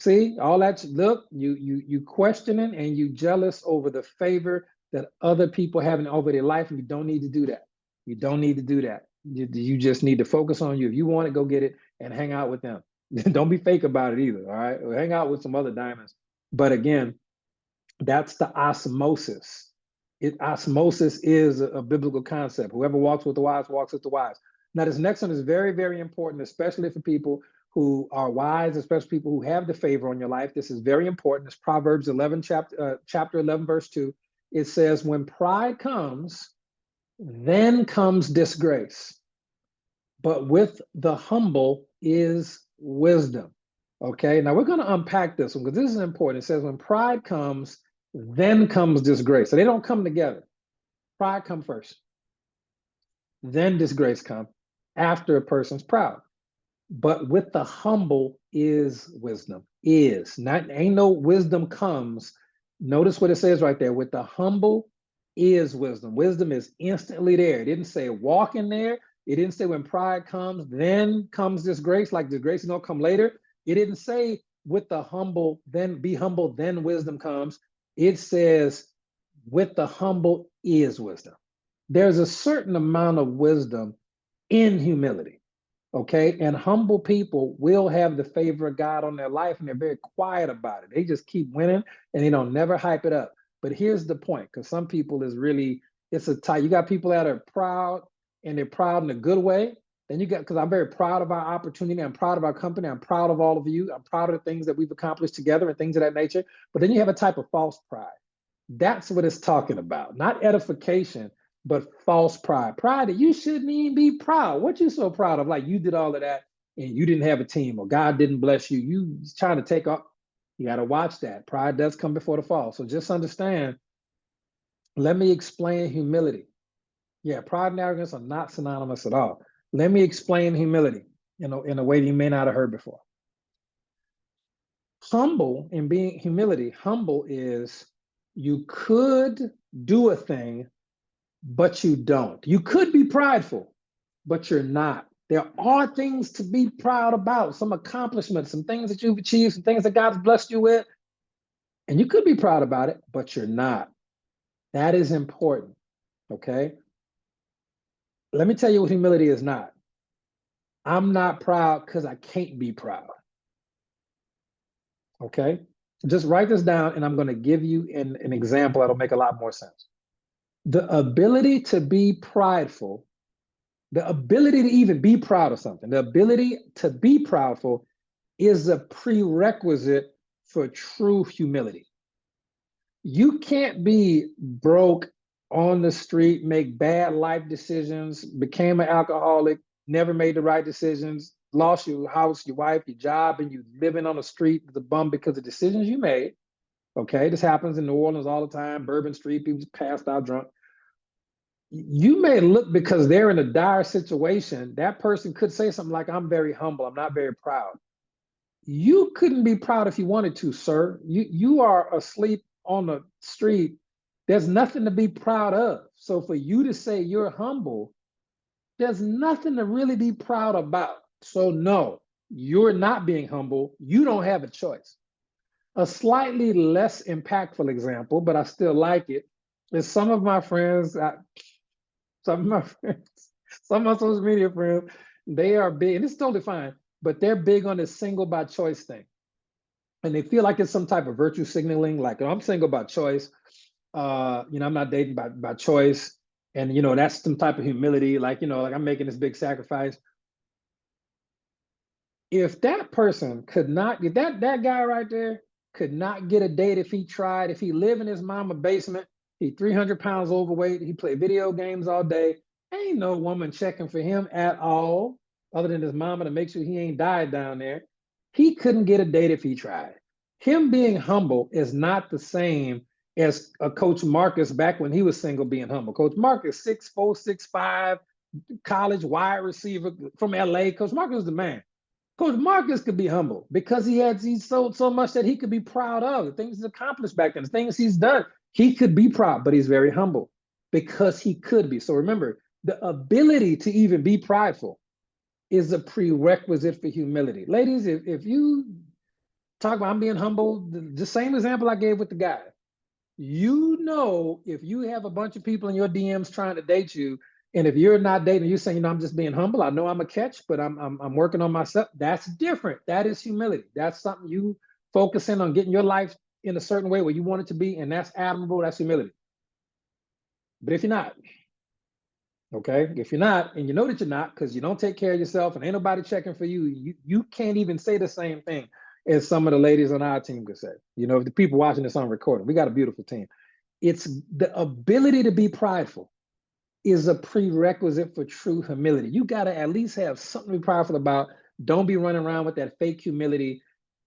See, all that, look, you questioning and you jealous over the favor that other people have over their life, and you don't need to do that. You don't need to do that. You just need to focus on you. If you want it, go get it and hang out with them. Don't be fake about it either, all right? Or hang out with some other diamonds. But again, that's the osmosis. Osmosis is a biblical concept. Whoever walks with the wise walks with the wise. Now, this next one is very, very important, especially for people who are wise, especially people who have the favor on your life. This is very important. It's Proverbs 11, chapter 11, verse 2. It says, when pride comes, then comes disgrace. But with the humble is wisdom. Okay, now we're going to unpack this one because this is important. It says, when pride comes, then comes disgrace. So they don't come together. Pride comes first. Then disgrace comes after a person's proud. But with the humble is wisdom. Ain't no wisdom comes. Notice what it says right there. With the humble is wisdom. Wisdom is instantly there. It didn't say walk in there. It didn't say when pride comes, then comes disgrace, like disgrace don't come later. It didn't say with the humble, then be humble, then wisdom comes. It says with the humble is wisdom. There's a certain amount of wisdom in humility. Okay, and humble people will have the favor of God on their life, and they're very quiet about it. They just keep winning, and they don't never hype it up. But here's the point, because some people it's a tie. You got people that are proud, and they're proud in a good way. Then you got, because I'm very proud of our opportunity. I'm proud of our company. I'm proud of all of you. I'm proud of the things that we've accomplished together and things of that nature. But then you have a type of false pride. That's what it's talking about, not edification, but false pride. Pride that you shouldn't even be proud. What you so proud of? Like you did all of that and you didn't have a team, or God didn't bless you. You trying to take off. You got to watch that. Pride does come before the fall. So just understand, let me explain humility. Yeah, pride and arrogance are not synonymous at all. Let me explain humility, in a way that you may not have heard before. Humble in being humility, humble is you could do a thing, but you don't. You could be prideful, but you're not. There are things to be proud about, some accomplishments, some things that you've achieved, some things that God's blessed you with, and you could be proud about it, but you're not. That is important, okay? Let me tell you what humility is not. I'm not proud because I can't be proud, okay? Just write this down, and I'm going to give you an example that'll make a lot more sense. The ability to be prideful The ability to even be proud of something, the ability to be proudful is a prerequisite for true humility. You can't be broke on the street, make bad life decisions, became an alcoholic, never made the right decisions, lost your house, your wife, your job, and you living on the street as a bum because of decisions you made. Okay, this happens in New Orleans all the time. Bourbon Street, people just passed out drunk. You may look, because they're in a dire situation, that person could say something like, I'm very humble, I'm not very proud. You couldn't be proud if you wanted to, sir. You are asleep on the street. There's nothing to be proud of. So for you to say you're humble, there's nothing to really be proud about. So no, you're not being humble. You don't have a choice. A slightly less impactful example, but I still like it, is some of my friends, some of my social media friends, they are big, and it's totally fine, but they're big on this single by choice thing. And they feel like it's some type of virtue signaling, like, oh, I'm single by choice. I'm not dating by choice. And, that's some type of humility, like, like I'm making this big sacrifice. If that person could not get that guy right there could not get a date if he tried, if he lived in his mama basement, he 300 pounds overweight, he played video games all day, ain't no woman checking for him at all, other than his mama to make sure he ain't died down there. He couldn't get a date if he tried. Him being humble is not the same as a Coach Marcus back when he was single being humble. Coach Marcus, 6'4", 6'5", college wide receiver from LA. Coach Marcus was the man. Coach Marcus could be humble because he's so much that he could be proud of the things he's accomplished back then, the things he's done. He could be proud, but he's very humble because he could be. So remember, the ability to even be prideful is a prerequisite for humility. Ladies, if you talk about I'm being humble, the same example I gave with the guy, if you have a bunch of people in your DMs trying to date you, and if you're not dating, you're saying, I'm just being humble. I know I'm a catch, but I'm working on myself. That's different. That is humility. That's something you focusing on getting your life in a certain way where you want it to be, and that's admirable. That's humility. But if you're not, okay, if you're not, and you know that you're not because you don't take care of yourself and ain't nobody checking for you, you can't even say the same thing as some of the ladies on our team could say. If the people watching this on recording, we got a beautiful team. It's the ability to be prideful is a prerequisite for true humility. You got to at least have something to be prideful about. Don't be running around with that fake humility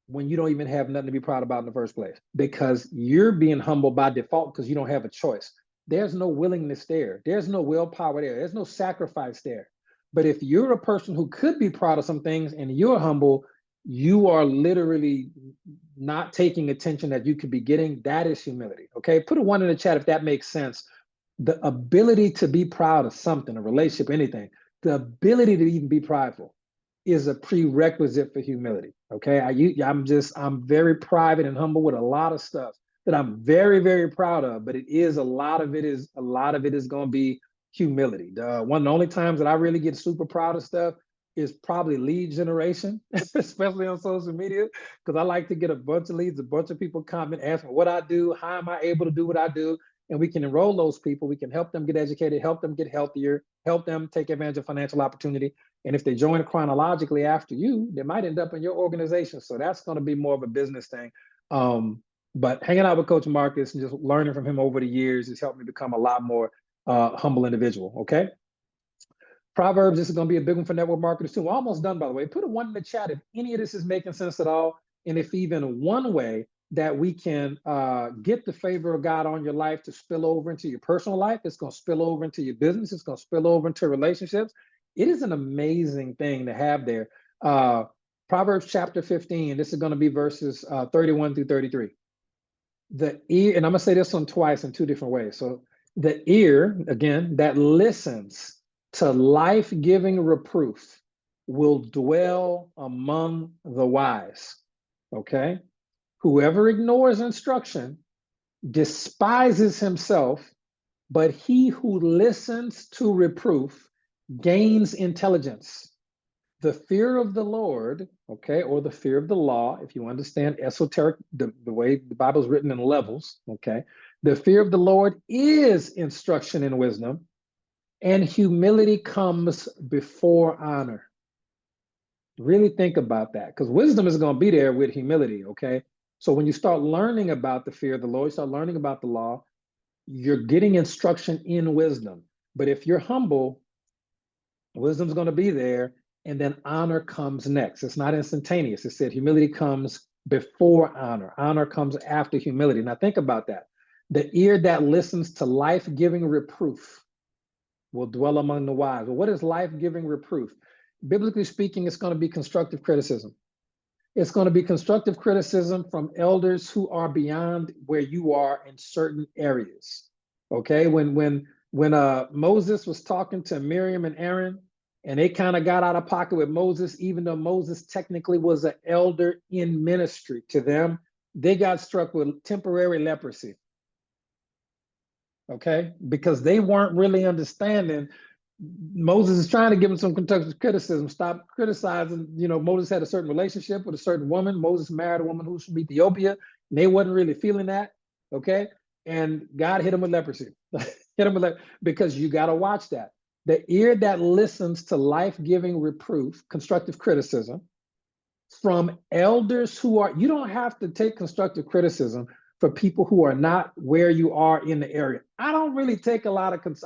when you don't even have nothing to be proud about in the first place, because you're being humble by default because you don't have a choice. There's no willingness there. There's no willpower there. There's no sacrifice there. But if you're a person who could be proud of some things and you're humble, you are literally not taking attention that you could be getting. That is humility. Okay, put a 1 in the chat if that makes sense. The ability to be proud of something, a relationship, anything, the ability to even be prideful is a prerequisite for humility. Okay, I'm very private and humble with a lot of stuff that I'm very, very proud of, but a lot of it is going to be humility. One of the only times that I really get super proud of stuff is probably lead generation, especially on social media, because I like to get a bunch of leads, a bunch of people comment, ask me what I do, how am I able to do what I do, and we can enroll those people. We can help them get educated, help them get healthier, help them take advantage of financial opportunity. And if they join chronologically after you, they might end up in your organization. So that's going to be more of a business thing. But hanging out with Coach Marcus and just learning from him over the years has helped me become a lot more humble individual. Okay. Proverbs, this is going to be a big one for network marketers too. We're almost done, by the way. Put a 1 in the chat if any of this is making sense at all. And if even one way that we can get the favor of God on your life to spill over into your personal life, it's going to spill over into your business, it's going to spill over into relationships. It is an amazing thing to have there. Proverbs chapter 15, this is going to be verses 31 through 33. The ear, and I'm going to say this one twice in 2 different ways. So the ear, again, that listens to life-giving reproof will dwell among the wise. Okay? Whoever ignores instruction despises himself, but he who listens to reproof gains intelligence. The fear of the Lord, okay, or the fear of the law, if you understand esoteric, the way the Bible is written in levels, okay, the fear of the Lord is instruction in wisdom, And humility comes before honor. Really think about that, because wisdom is going to be there with humility, okay? So when you start learning about the fear of the Lord, you start learning about the law, you're getting instruction in wisdom. But if you're humble, wisdom's going to be there, and then honor comes next. It's not instantaneous. It said humility comes before honor. Honor comes after humility. Now think about that. The ear that listens to life-giving reproof will dwell among the wise. Well, what is life-giving reproof? Biblically speaking, it's going to be constructive criticism. It's going to be constructive criticism from elders who are beyond where you are in certain areas. Okay, when Moses was talking to Miriam and Aaron, and they kind of got out of pocket with Moses, even though Moses technically was an elder in ministry to them, they got struck with temporary leprosy. Okay, because they weren't really understanding. Moses is trying to give him some constructive criticism. Stop criticizing. You know, Moses had a certain relationship with a certain woman. Moses married a woman who's from Ethiopia, and they wasn't really feeling that. Okay, and God hit him with leprosy. Hit him with because you got to watch that. The ear that listens to life-giving reproof, constructive criticism from elders who are. You don't have to take constructive criticism for people who are not where you are in the area. I don't really take a lot of,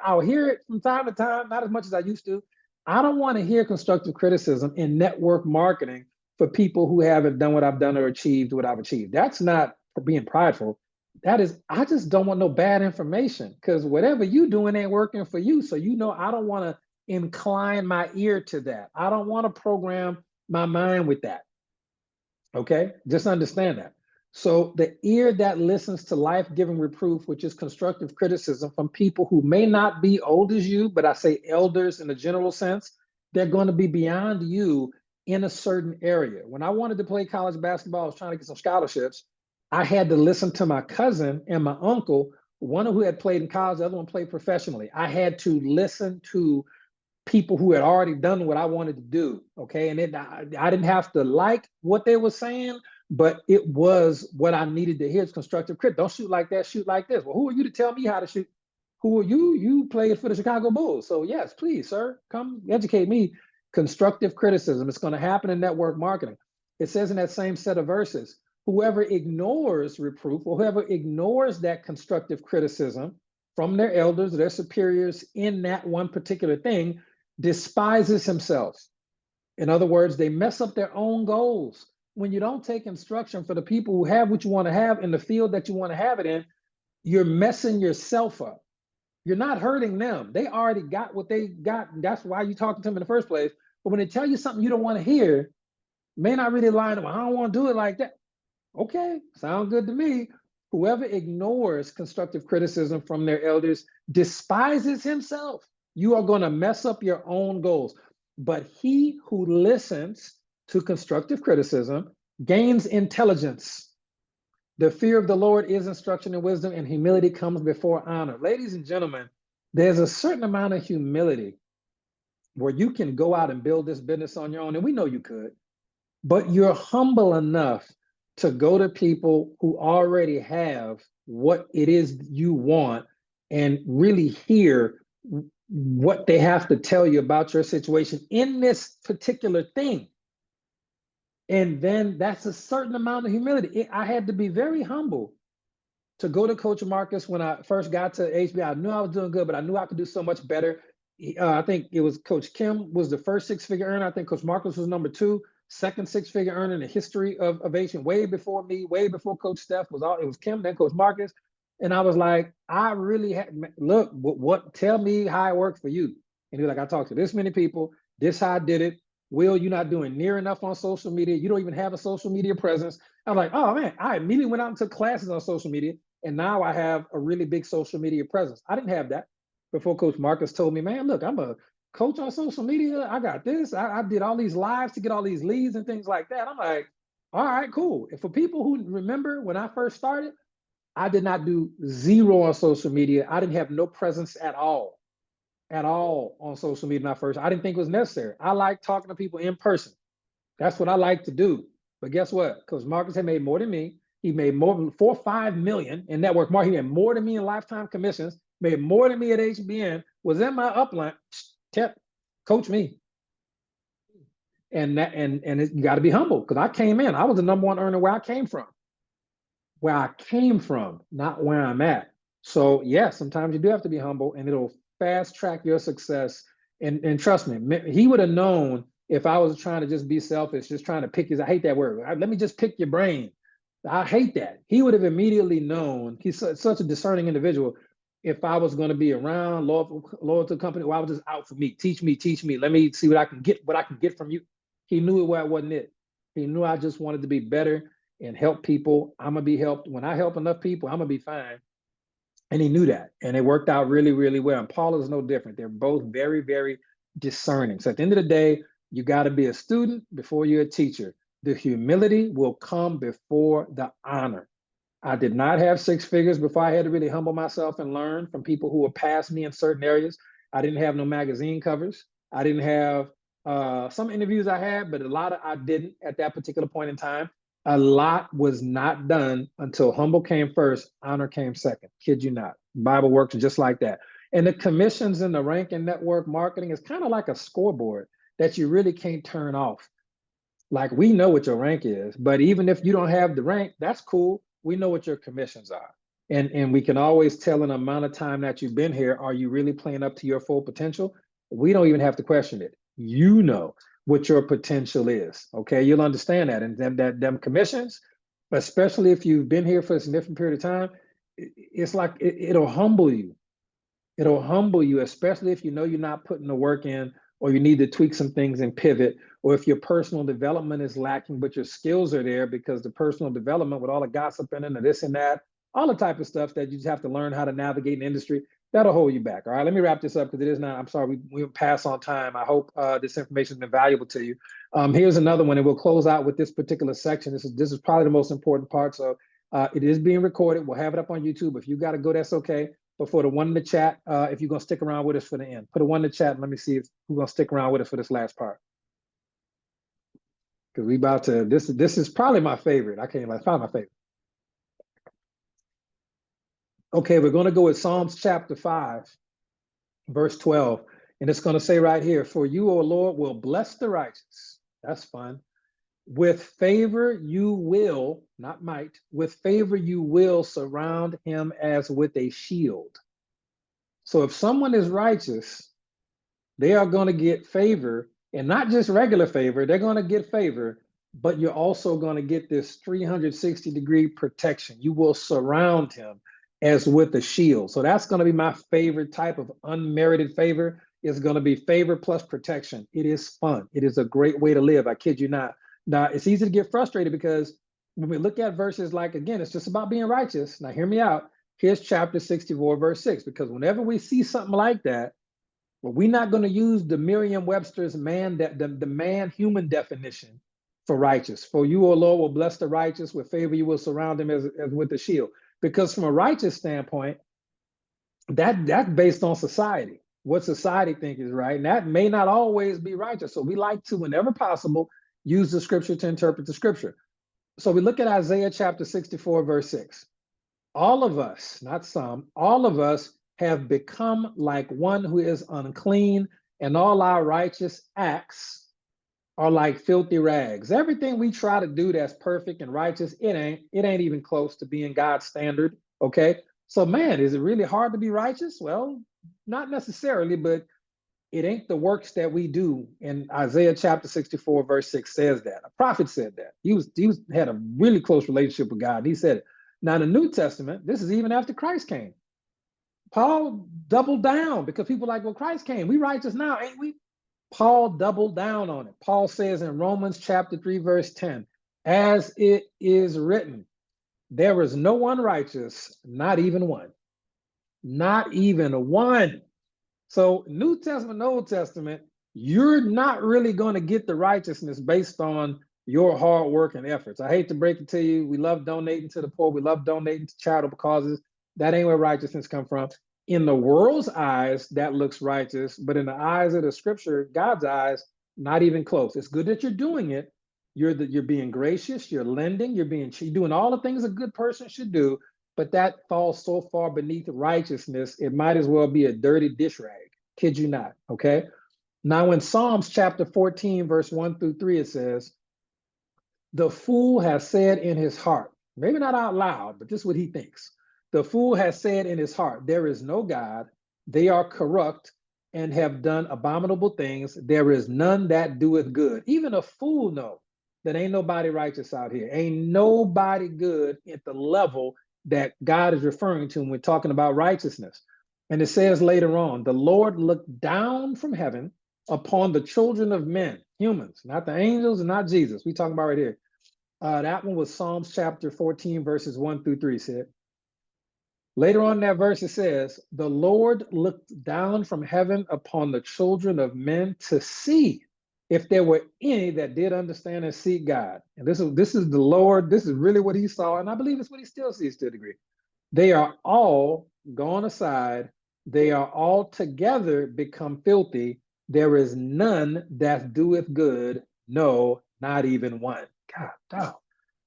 I'll hear it from time to time, not as much as I used to. I don't want to hear constructive criticism in network marketing for people who haven't done what I've done or achieved what I've achieved. That's not for being prideful. That is, I just don't want no bad information, because whatever you doing ain't working for you. So, you know, I don't want to incline my ear to that. I don't want to program my mind with that. Okay, just understand that. So the ear that listens to life-giving reproof, which is constructive criticism from people who may not be old as you, but I say elders in a general sense, they're going to be beyond you in a certain area. When I wanted to play college basketball, I was trying to get some scholarships. I had to listen to my cousin and my uncle, one who had played in college, the other one played professionally. I had to listen to people who had already done what I wanted to do. Okay. And I didn't have to like what they were saying, but it was what I needed to hear. It's constructive crit. Don't shoot like that, shoot like this. Well, who are you to tell me how to shoot? Who are you? You played for the Chicago Bulls. So yes, please, sir, come educate me. Constructive criticism. It's going to happen in network marketing. It says in that same set of verses, whoever ignores reproof, or whoever ignores that constructive criticism from their elders, their superiors in that one particular thing, despises himself. In other words, they mess up their own goals. When you don't take instruction for the people who have what you want to have in the field that you want to have it in, you're messing yourself up. You're not hurting them. They already got what they got. And that's why you're talking to them in the first place. But when they tell you something you don't want to hear, may not really line up. I don't want to do it like that. Okay, sound good to me. Whoever ignores constructive criticism from their elders despises himself. You are going to mess up your own goals. But he who listens to constructive criticism gains intelligence. The fear of the Lord is instruction and wisdom, and humility comes before honor. Ladies and gentlemen, there's a certain amount of humility where you can go out and build this business on your own, and we know you could, but you're humble enough to go to people who already have what it is you want and really hear what they have to tell you about your situation in this particular thing. And then that's a certain amount of humility. I had to be very humble to go to Coach Marcus when I first got to HBI. I knew I was doing good, but I knew I could do so much better. I think it was Coach Kim was the first six-figure earner. I think Coach Marcus was number 2, second six-figure earner in the history of Ovation. Way before me, way before Coach Steph was all. It was Kim, then Coach Marcus. And I was like, I really had, look, what tell me how it worked for you. And he was like, I talked to this many people. This how I did it. Will, you're not doing near enough on social media. You don't even have a social media presence. I'm like, oh man, I immediately went out and took classes on social media. And now I have a really big social media presence. I didn't have that before Coach Marcus told me, man, look, I'm a coach on social media. I got this. I did all these lives to get all these leads and things like that. I'm like, all right, cool. And for people who remember when I first started, I did not do zero on social media. I didn't have no presence at all on social media when I first. I didn't think it was necessary. I like talking to people in person. That's what I like to do. But guess what? Coach Marcus had made more than me. He made more than 4 or 5 million in network marketing. He had more than me in lifetime commissions. made more than me at HBN, was in my upline, kept coach me. And you got to be humble, because I came in, I was the number one earner where I came from. Where I came from, not where I'm at. So yeah, sometimes you do have to be humble, and it'll fast track your success. And trust me, he would have known if I was trying to just be selfish, just trying to pick his, I hate that word. Let me just pick your brain. I hate that. He would have immediately known. He's such a discerning individual. If I was going to be around, loyal to the company, or I was just out for me. Teach me. Let me see what I can get from you. He knew it where it wasn't it. He knew I just wanted to be better and help people. I'm gonna be helped. When I help enough people, I'm gonna be fine. And he knew that. And it worked out really, really well. And Paul is no different. They're both very, very discerning. So at the end of the day, you got to be a student before you're a teacher. The humility will come before the honor. I did not have 6 figures before I had to really humble myself and learn from people who were past me in certain areas. I didn't have no magazine covers. I didn't have some interviews I had, but a lot of I didn't at that particular point in time. A lot was not done until humble came first, honor came second. Kid you not. Bible works just like that. And the commissions in the rank and network marketing is kind of like a scoreboard that you really can't turn off. Like, we know what your rank is, but even if you don't have the rank, that's cool. We know what your commissions are. And we can always tell in the amount of time that you've been here, are you really playing up to your full potential? We don't even have to question it. You know what your potential is. Okay, you'll understand that. And them commissions, especially if you've been here for a significant period of time, it's like it'll humble you. It'll humble you, especially if you know you're not putting the work in, or you need to tweak some things and pivot, or if your personal development is lacking, but your skills are there, because the personal development with all the gossip in it and this and that, all the type of stuff that you just have to learn how to navigate in the industry, that'll hold you back. All right, let me wrap this up, because it is not, I'm sorry, we pass on time. I hope this information has been valuable to you. Here's another one, and we'll close out with this particular section. This is probably the most important part. So it is being recorded. We'll have it up on YouTube. If you got to go, that's okay. But for the one in the chat, if you're going to stick around with us for the end, put a one in the chat and let me see if we're going to stick around with us for this last part. Because we about to, this is probably my favorite. I can't find my favorite. Okay, we're going to go with Psalms chapter 5, verse 12. And it's going to say right here, for you, O Lord, will bless the righteous. That's fun. With favor you will, not might, with favor you will surround him as with a shield. So if someone is righteous, they are going to get favor, and not just regular favor, they're going to get favor, but you're also going to get this 360-degree protection. You will surround him as with a shield. So that's going to be my favorite type of unmerited favor. It's going to be favor plus protection. It is fun. It is a great way to live. I kid you not. Now, it's easy to get frustrated, because when we look at verses like, again, it's just about being righteous. Now, hear me out. Here's chapter 64, verse 6, because whenever we see something like that, well, we're not going to use the Merriam-Webster's the man-human definition for righteous. For you, O Lord, will bless the righteous. With favor, you will surround them as with a shield. Because from a righteous standpoint, that's based on society, what society thinks is right. And that may not always be righteous. So we like to, whenever possible, use the scripture to interpret the scripture. So we look at Isaiah chapter 64, verse 6. All of us, not some, all of us have become like one who is unclean, and all our righteous acts are like filthy rags. Everything we try to do that's perfect and righteous, it ain't even close to being God's standard. Okay. So man, is it really hard to be righteous? Well, not necessarily, but it ain't the works that we do. And Isaiah chapter 64, verse 6 says that. A prophet said that. He had a really close relationship with God. He said it. Now, in the New Testament, this is even after Christ came. Paul doubled down, because people are like, well, Christ came. We righteous now, ain't we? Paul doubled down on it. Paul says in Romans chapter 3, verse 10, as it is written, there is no one righteous, not even one. Not even one. So New Testament, Old Testament, you're not really going to get the righteousness based on your hard work and efforts. I hate to break it to you. We love donating to the poor. We love donating to charitable causes. That ain't where righteousness comes from. In the world's eyes, that looks righteous, but in the eyes of the scripture, God's eyes, not even close. It's good that you're doing it. You're being gracious, you're lending, you're doing all the things a good person should do, but that falls so far beneath righteousness, it might as well be a dirty dish rag. Kid you not, okay? Now in Psalms chapter 14, verse 1 through 3, it says, the fool has said in his heart, maybe not out loud, but this is what he thinks. The fool has said in his heart, there is no God, they are corrupt and have done abominable things. There is none that doeth good. Even a fool know that ain't nobody righteous out here. Ain't nobody good at the level that God is referring to when we're talking about righteousness. And it says later on, the Lord looked down from heaven upon the children of men, humans, not the angels and not Jesus. We talking about right here. That one was Psalms chapter 14, verses 1 through 3 said. Later on in that verse, it says, the Lord looked down from heaven upon the children of men to see if there were any that did understand and seek God. And this is the Lord, this is really what he saw, and I believe it's what he still sees to a degree. They are all gone aside. They are all together become filthy. There is none that doeth good, no, not even one. God, dog.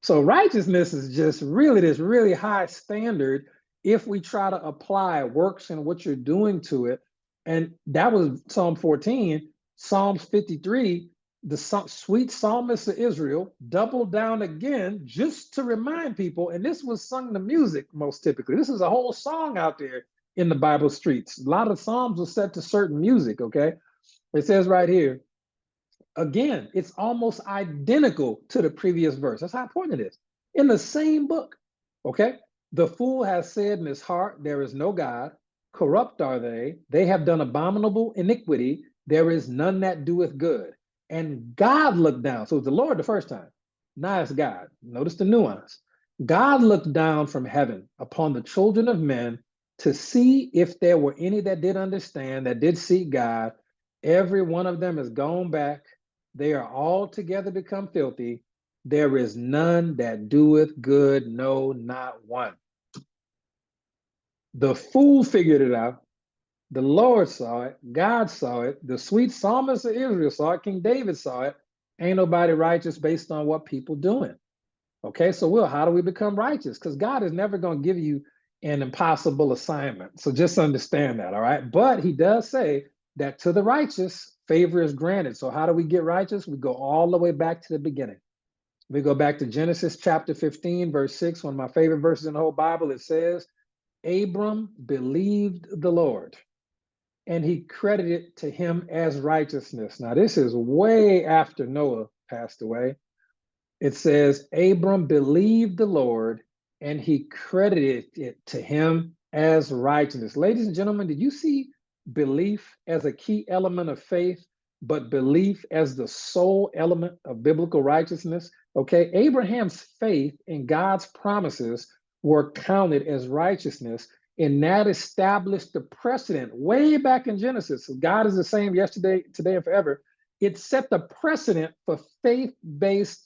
So righteousness is just really this really high standard if we try to apply works and what you're doing to it. And that was Psalm 14. Psalms 53, the sweet psalmist of Israel doubled down again just to remind people, and this was sung to music most typically. This is a whole song out there in the Bible streets. A lot of psalms were set to certain music, okay? It says right here, again, it's almost identical to the previous verse. That's how important it is. In the same book, okay? The fool has said in his heart, there is no God. Corrupt are they. They have done abominable iniquity. There is none that doeth good. And God looked down. So it's the Lord the first time. Now it's God. Notice the nuance. God looked down from heaven upon the children of men to see if there were any that did understand, that did seek God. Every one of them is gone back. They are all together become filthy. There is none that doeth good, no, not one. The fool figured it out. The Lord saw it. God saw it. The sweet psalmist of Israel saw it. King David saw it. Ain't nobody righteous based on what people doing. Okay, so Will, how do we become righteous? Because God is never going to give you an impossible assignment. So just understand that, all right? But he does say that to the righteous, favor is granted. So how do we get righteous? We go all the way back to the beginning. We go back to Genesis chapter 15, verse 6, one of my favorite verses in the whole Bible. It says, Abram believed the Lord, and he credited to him as righteousness. Now, this is way after Noah passed away. It says, Abram believed the Lord, and he credited it to him as righteousness. Ladies and gentlemen, did you see belief as a key element of faith, but belief as the sole element of biblical righteousness? Okay, Abraham's faith in God's promises were counted as righteousness, and that established the precedent way back in Genesis. God is the same yesterday, today, and forever. It set the precedent for faith-based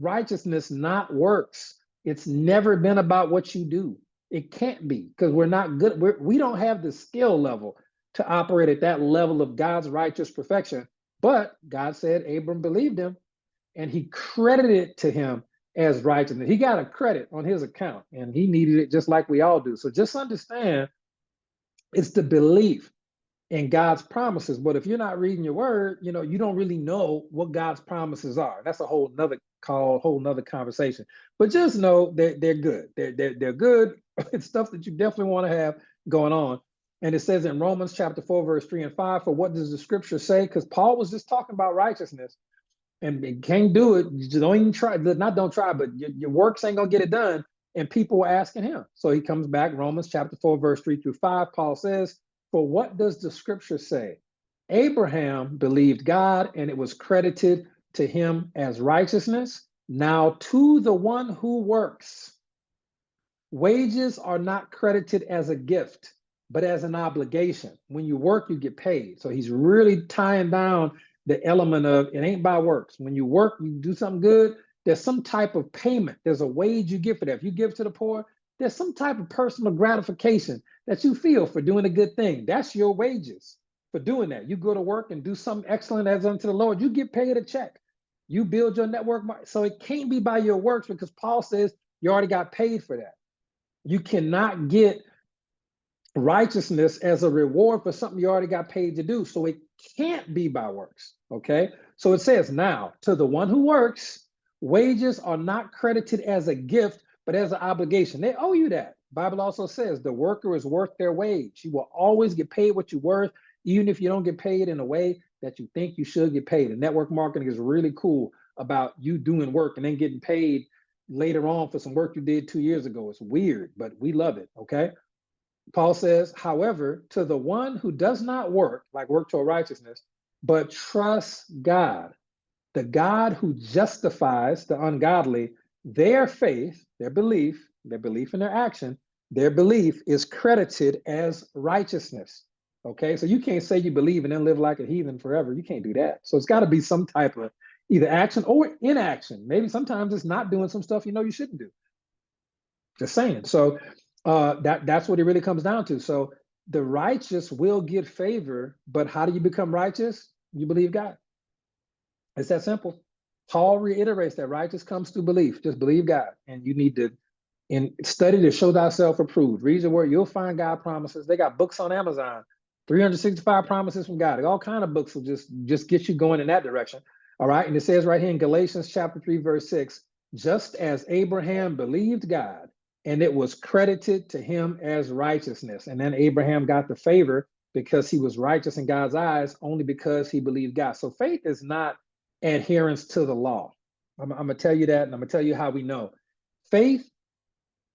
righteousness, not works. It's never been about what you do. It can't be, because we're not good. We don't have the skill level to operate at that level of God's righteous perfection. But God said Abram believed him, and he credited it to him as righteousness. He got a credit on his account, and he needed it just like we all do. So just understand, it's the belief in God's promises. But if you're not reading your word, you don't really know what God's promises are. That's a whole nother call, whole nother conversation. But just know they're good. They're good. It's stuff that you definitely want to have going on. And it says in Romans chapter 4, verse 3 and 5, for what does the scripture say? Because Paul was just talking about righteousness. And you can't do it. You just don't even try. Not don't try, but your works ain't gonna get it done. And people were asking him. So he comes back, Romans chapter 4, verse 3 through 5. Paul says, for what does the scripture say? Abraham believed God, and it was credited to him as righteousness. Now to the one who works, wages are not credited as a gift, but as an obligation. When you work, you get paid. So he's really tying down the element of it ain't by works. When you work, you do something good, there's some type of payment. There's a wage you give for that. If you give to the poor, there's some type of personal gratification that you feel for doing a good thing. That's your wages for doing that. You go to work and do something excellent as unto the Lord, you get paid a check. You build your network. So it can't be by your works, because Paul says you already got paid for that. You cannot get righteousness as a reward for something you already got paid to do. So it can't be by works. Okay. So it says, now to the one who works, wages are not credited as a gift, but as an obligation. They owe you that. Bible also says the worker is worth their wage. You will always get paid what you're worth, even if you don't get paid in a way that you think you should get paid. And network marketing is really cool about you doing work and then getting paid later on for some work you did 2 years ago. It's weird, but we love it. Okay. Paul says, however, to the one who does not work, like work toward righteousness, but trusts God, the God who justifies the ungodly, their faith, their belief in their action, their belief is credited as righteousness. Okay, so you can't say you believe and then live like a heathen forever. You can't do that. So it's got to be some type of either action or inaction. Maybe sometimes it's not doing some stuff you know you shouldn't do. Just saying. So that's what it really comes down to. So the righteous will get favor, but how do you become righteous? You believe God. It's that simple. Paul reiterates that righteous comes through belief. Just believe God, and you need to study to show thyself approved. Read your word. You'll find God promises. They got books on Amazon, 365 promises from God. All kind of books will just get you going in that direction. All right. And it says right here in Galatians chapter 3, verse 6, just as Abraham believed God, and it was credited to him as righteousness. And then Abraham got the favor because he was righteous in God's eyes only because he believed God. So faith is not adherence to the law. I'm going to tell you that, and I'm going to tell you how we know. Faith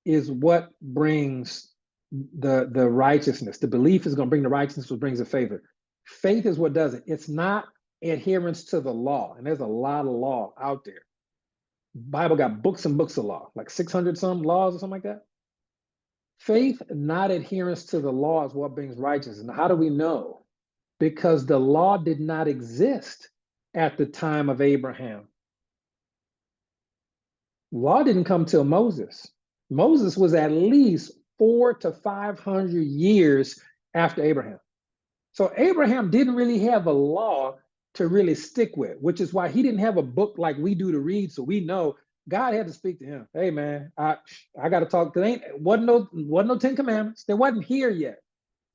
is what brings the righteousness. The belief is going to bring the righteousness, which brings the favor. Faith is what does it. It's not adherence to the law. And there's a lot of law out there. Bible got books and books of law, like 600 some laws or something like that. Faith, not adherence to the law, is what brings righteousness. And how do we know? Because the law did not exist at the time of Abraham. Law didn't come till Moses. Moses was at least 400 to 500 years after Abraham. So Abraham didn't really have a law to really stick with, which is why he didn't have a book like we do to read. So we know God had to speak to him. Hey man, I got to talk. There wasn't no 10 Commandments. There wasn't here yet.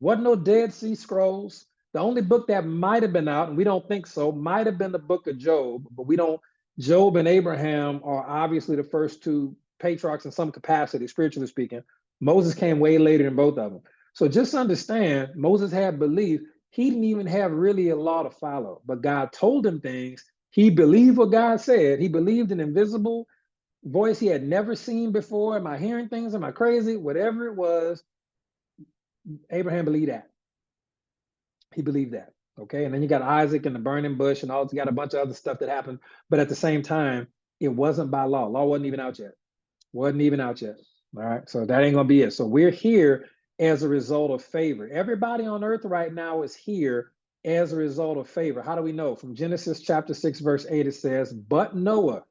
Wasn't no Dead Sea Scrolls. The only book that might have been out, and we don't think so, might have been the book of Job, but we don't. Job and Abraham are obviously the first two patriarchs in some capacity, spiritually speaking. Moses came way later than both of them. So just understand, Moses had belief. He didn't even have really a law to follow, but God told him things. He believed what God said. He believed an invisible voice he had never seen before. Am I hearing things? Am I crazy? Whatever it was, Abraham believed that. He believed that. Okay. And then you got Isaac and the burning bush and all, you got a bunch of other stuff that happened. But at the same time, it wasn't by law. Law wasn't even out yet. Wasn't even out yet. All right. So that ain't going to be it. So we're here as a result of favor. Everybody on earth right now is here as a result of favor. How do we know? From Genesis chapter 6, verse 8, it says, But Noah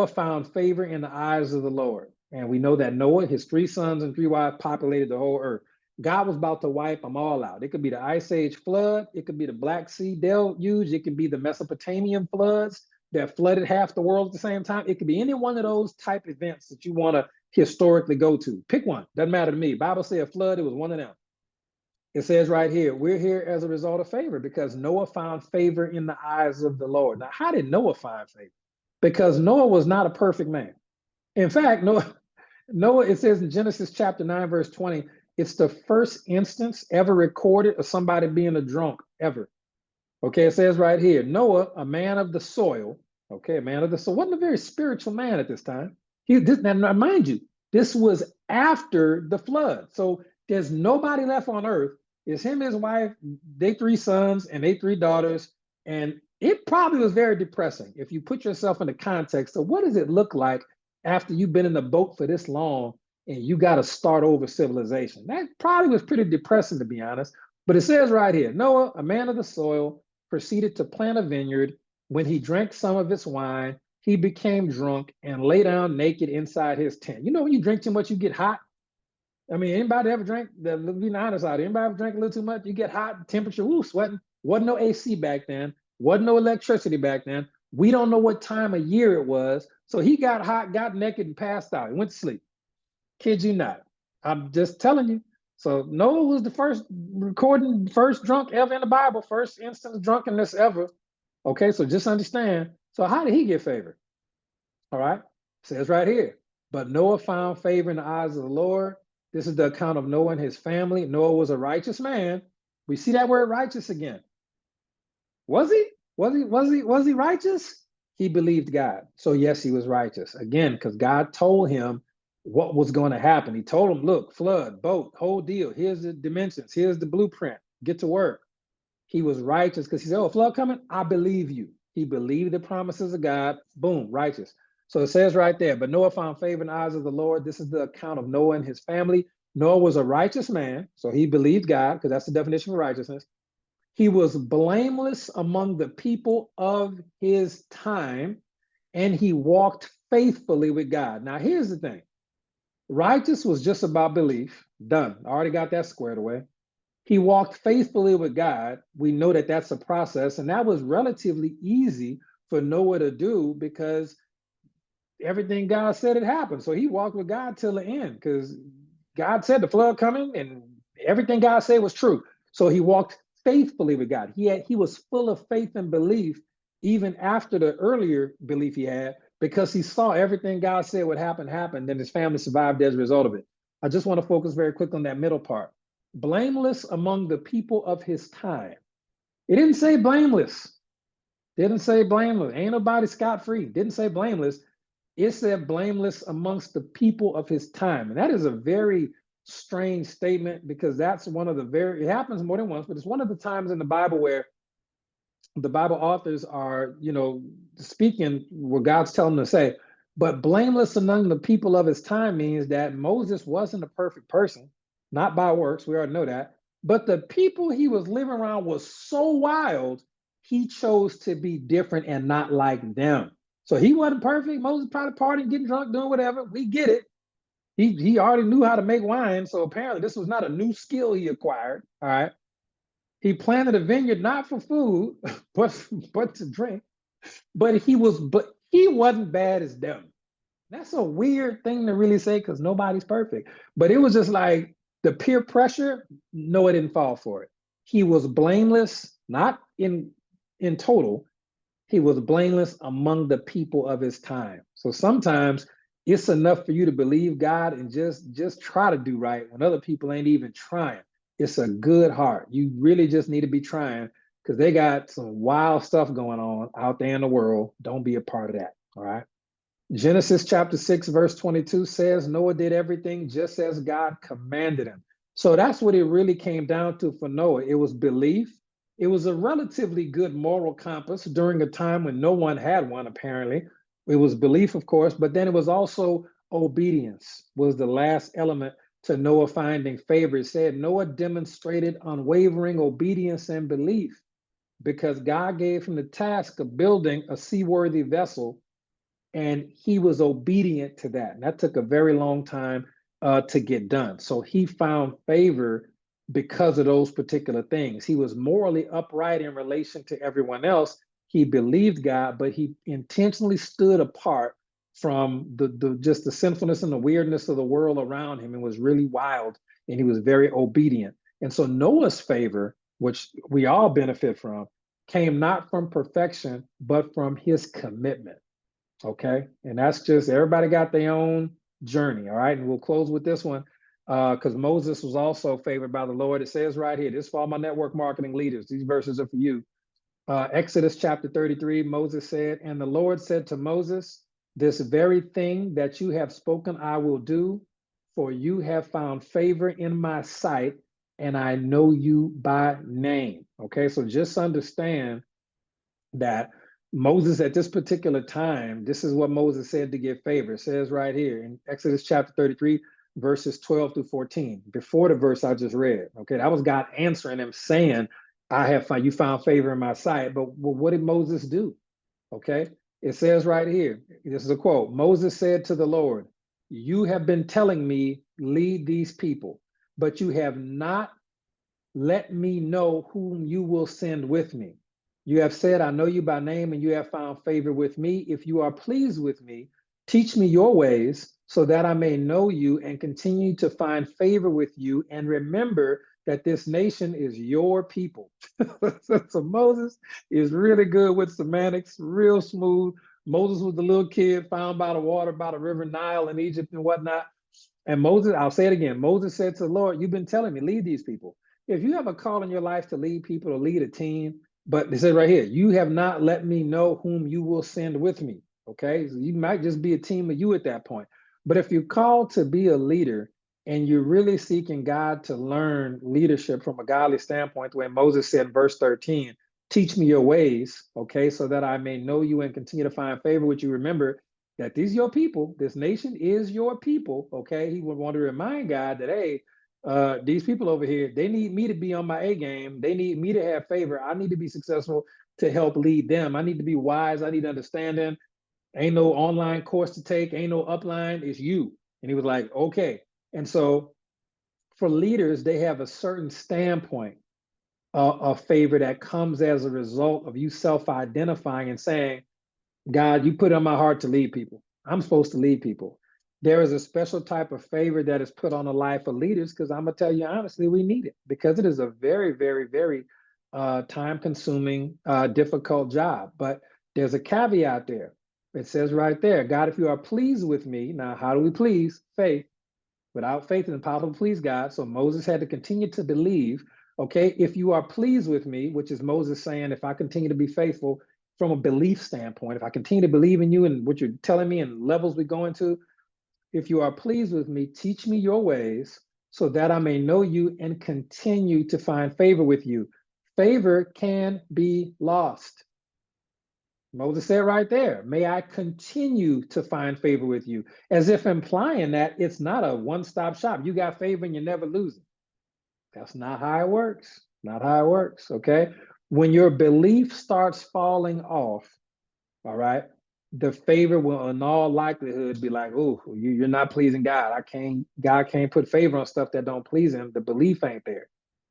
found favor in the eyes of the Lord. And we know that Noah, his 3 sons and 3 wives populated the whole earth. God was about to wipe them all out. It could be the Ice Age flood. It could be the Black Sea deluge. It could be the Mesopotamian floods that flooded half the world at the same time. It could be any one of those type events that you want to historically go to. Pick one. Doesn't matter to me. Bible says a flood. It was one of them. It says right here, we're here as a result of favor because Noah found favor in the eyes of the Lord. Now, how did Noah find favor? Because Noah was not a perfect man. In fact, Noah, it says in Genesis chapter 9, verse 20, it's the first instance ever recorded of somebody being a drunk ever. Okay, it says right here, Noah, a man of the soil, okay, a man of the soil, wasn't a very spiritual man at this time. Now, mind you, this was after the flood. So there's nobody left on earth. It's him, his wife, they 3 sons, and they 3 daughters. And it probably was very depressing if you put yourself in the context of what does it look like after you've been in the boat for this long and you got to start over civilization. That probably was pretty depressing, to be honest. But it says right here, Noah, a man of the soil, proceeded to plant a vineyard. When he drank some of its wine, he became drunk and lay down naked inside his tent. You know, when you drink too much, you get hot. I mean, anybody ever drank, be honest out there, anybody ever drank a little too much, you get hot, temperature, sweating. Wasn't no AC back then. Wasn't no electricity back then. We don't know what time of year it was. So he got hot, got naked, and passed out. He went to sleep. Kid you not. I'm just telling you. So Noah was the first drunk ever in the Bible, first instance of drunkenness ever. Okay, so just understand. So how did he get favor? All right, says right here. But Noah found favor in the eyes of the Lord. This is the account of Noah and his family. Noah was a righteous man. We see that word righteous again. Was he? Was he righteous? He believed God. So yes, he was righteous. Again, because God told him what was going to happen. He told him, look, flood, boat, whole deal. Here's the dimensions. Here's the blueprint. Get to work. He was righteous because he said, oh, flood coming? I believe you. He believed the promises of God. Boom, righteous. So it says right there, but Noah found favor in the eyes of the Lord. This is the account of Noah and his family. Noah was a righteous man. So he believed God, because that's the definition of righteousness. He was blameless among the people of his time, and he walked faithfully with God. Now, here's the thing. Righteous was just about belief. Done. I already got that squared away. He walked faithfully with God. We know that that's a process, and that was relatively easy for Noah to do because everything God said had happened. So he walked with God till the end because God said the flood coming, and everything God said was true. So he walked faithfully with God. He was full of faith and belief even after the earlier belief he had, because he saw everything God said would happen, then his family survived as a result of it. I just want to focus very quick on that middle part. Blameless among the people of his time. It didn't say blameless. Didn't say blameless. Ain't nobody scot-free. Didn't say blameless. It said blameless amongst the people of his time. And that is a very strange statement, because that's one of the it happens more than once, but it's one of the times in the Bible where the Bible authors are, speaking what God's telling them to say. But blameless among the people of his time means that Moses wasn't a perfect person, not by works. We already know that. But the people he was living around was so wild, he chose to be different and not like them. So he wasn't perfect. Moses probably partying, getting drunk, doing whatever. We get it. He already knew how to make wine. So apparently this was not a new skill he acquired. All right. He planted a vineyard not for food, but to drink. But he wasn't bad as them. That's a weird thing to really say because nobody's perfect. But it was just like the peer pressure. No, it didn't fall for it. He was blameless, not in total. He was blameless among the people of his time. So sometimes it's enough for you to believe God and just try to do right when other people ain't even trying. It's a good heart. You really just need to be trying, because they got some wild stuff going on out there in the world. Don't be a part of that. All right. Genesis chapter 6, verse 22 says Noah did everything just as God commanded him. So that's what it really came down to for Noah. It was belief. It was a relatively good moral compass during a time when no one had one, apparently. It was belief, of course, but then it was also obedience was the last element to Noah finding favor. It said Noah demonstrated unwavering obedience and belief because God gave him the task of building a seaworthy vessel, and he was obedient to that. And that took a very long time to get done. So he found favor because of those particular things. He was morally upright in relation to everyone else. He believed God, but he intentionally stood apart from just the sinfulness and the weirdness of the world around him, and was really wild, and he was very obedient. And so Noah's favor, which we all benefit from, came not from perfection, but from his commitment. Okay. And that's just, everybody got their own journey. All right. And we'll close with this one because Moses was also favored by the Lord. It says right here, this is for all my network marketing leaders. These verses are for you. Exodus chapter 33, Moses said, and the Lord said to Moses, this very thing that you have spoken, I will do, for you have found favor in my sight, and I know you by name. Okay. So just understand that Moses at this particular time, this is what Moses said to get favor. It says right here in Exodus chapter 33, verses 12 through 14, before the verse I just read. Okay, that was God answering him saying, you found favor in my sight. But what did Moses do? Okay, it says right here, this is a quote. Moses said to the Lord, you have been telling me, lead these people, but you have not let me know whom you will send with me. You have said, I know you by name, and you have found favor with me. If you are pleased with me, teach me your ways, so that I may know you and continue to find favor with you, and remember that this nation is your people. So Moses is really good with semantics, real smooth. Moses was the little kid found by the water, by the river Nile in Egypt and whatnot. And Moses, I'll say it again, Moses said to the Lord, you've been telling me, lead these people. If you have a call in your life to lead people, to lead a team, but it says right here, you have not let me know whom you will send with me. Okay, so you might just be a team of you at that point. But if you're called to be a leader and you're really seeking God to learn leadership from a godly standpoint, the way Moses said in verse 13, teach me your ways, okay, so that I may know you and continue to find favor with you. Remember that these your people, this nation is your people, okay? He would want to remind God that, hey, these people over here, they need me to be on my A game. They need me to have favor. I need to be successful to help lead them. I need to be wise. I need understanding. Ain't no online course to take. Ain't no upline. It's you. And he was like, okay. And so for leaders, they have a certain standpoint of favor that comes as a result of you self-identifying and saying, God, you put it on my heart to lead people. I'm supposed to lead people. There is a special type of favor that is put on the life of leaders, because I'm going to tell you honestly, we need it, because it is a very, very, very time-consuming, difficult job. But there's a caveat there. It says right there, God, if you are pleased with me, now how do we please? Faith. Without faith, it's impossible to please God. So Moses had to continue to believe, okay, if you are pleased with me, which is Moses saying, if I continue to be faithful from a belief standpoint, if I continue to believe in you and what you're telling me and levels we go into, if you are pleased with me, teach me your ways so that I may know you and continue to find favor with you. Favor can be lost. Moses said right there, may I continue to find favor with you, as if implying that it's not a one-stop shop. You got favor and you're never losing. That's not how it works. Not how it works, okay? When your belief starts falling off, all right, the favor will in all likelihood be like, oh, you're not pleasing God. God can't put favor on stuff that don't please him. The belief ain't there,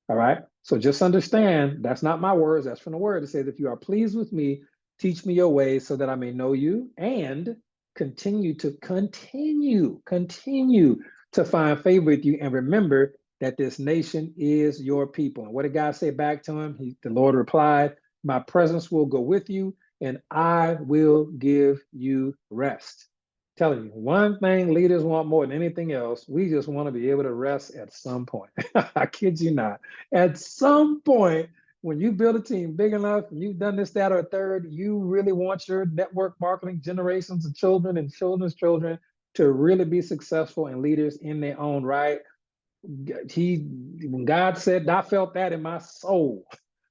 all right? So just understand, that's not my words, that's from the word. It says, if you are pleased with me, teach me your ways so that I may know you and continue to find favor with you. And remember that this nation is your people. And what did God say back to him? The Lord replied, my presence will go with you and I will give you rest. Telling you, one thing leaders want more than anything else, we just want to be able to rest at some point. I kid you not. At some point, when you build a team big enough, and you've done this, that, or a third, you really want your network marketing generations of children and children's children to really be successful and leaders in their own right. When God said, I felt that in my soul.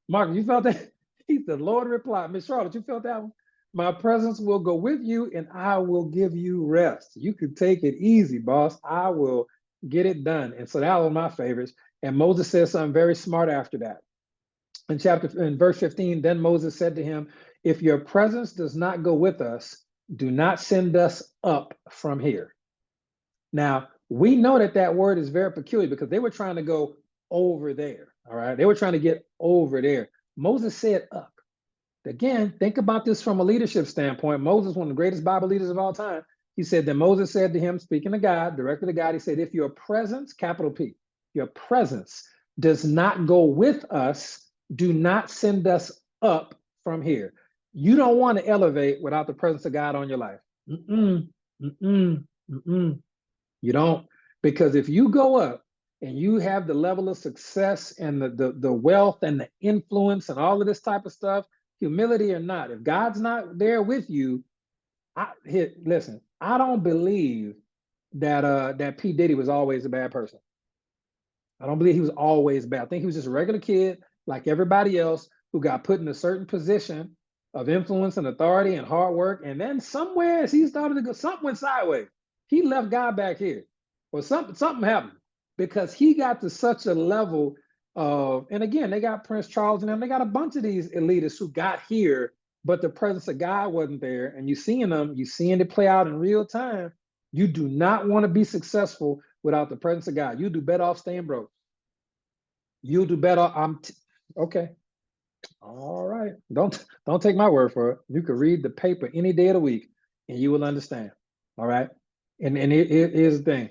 Mark, you felt that? The Lord replied, Miss Charlotte, you felt that one? My presence will go with you and I will give you rest. You can take it easy, boss. I will get it done. And so that was my favorites. And Moses says something very smart after that. In verse 15, then Moses said to him, if your presence does not go with us, do not send us up from here. Now, we know that that word is very peculiar because they were trying to go over there, all right? They were trying to get over there. Moses said up. Again, think about this from a leadership standpoint. Moses, one of the greatest Bible leaders of all time, he said that Moses said to him, speaking to God, directly to God, he said, if your presence, capital P, your presence does not go with us, do not send us up from here. You don't want to elevate without the presence of God on your life. You don't, because if you go up and you have the level of success and the wealth and the influence and all of this type of stuff, humility or not, if God's not there with you, listen, I don't believe that P. Diddy was always a bad person. I don't believe he was always bad. I think he was just a regular kid like everybody else who got put in a certain position of influence and authority and hard work. And then somewhere as he started to go, something went sideways. He left God back here, or something happened because he got to such a level of, and again, they got Prince Charles and them, they got a bunch of these elitists who got here, but the presence of God wasn't there. And you seeing it play out in real time. You do not want to be successful without the presence of God. You do better off staying broke. You'll do better. Okay. All right. Don't take my word for it. You can read the paper any day of the week and you will understand. All right. And it is the thing.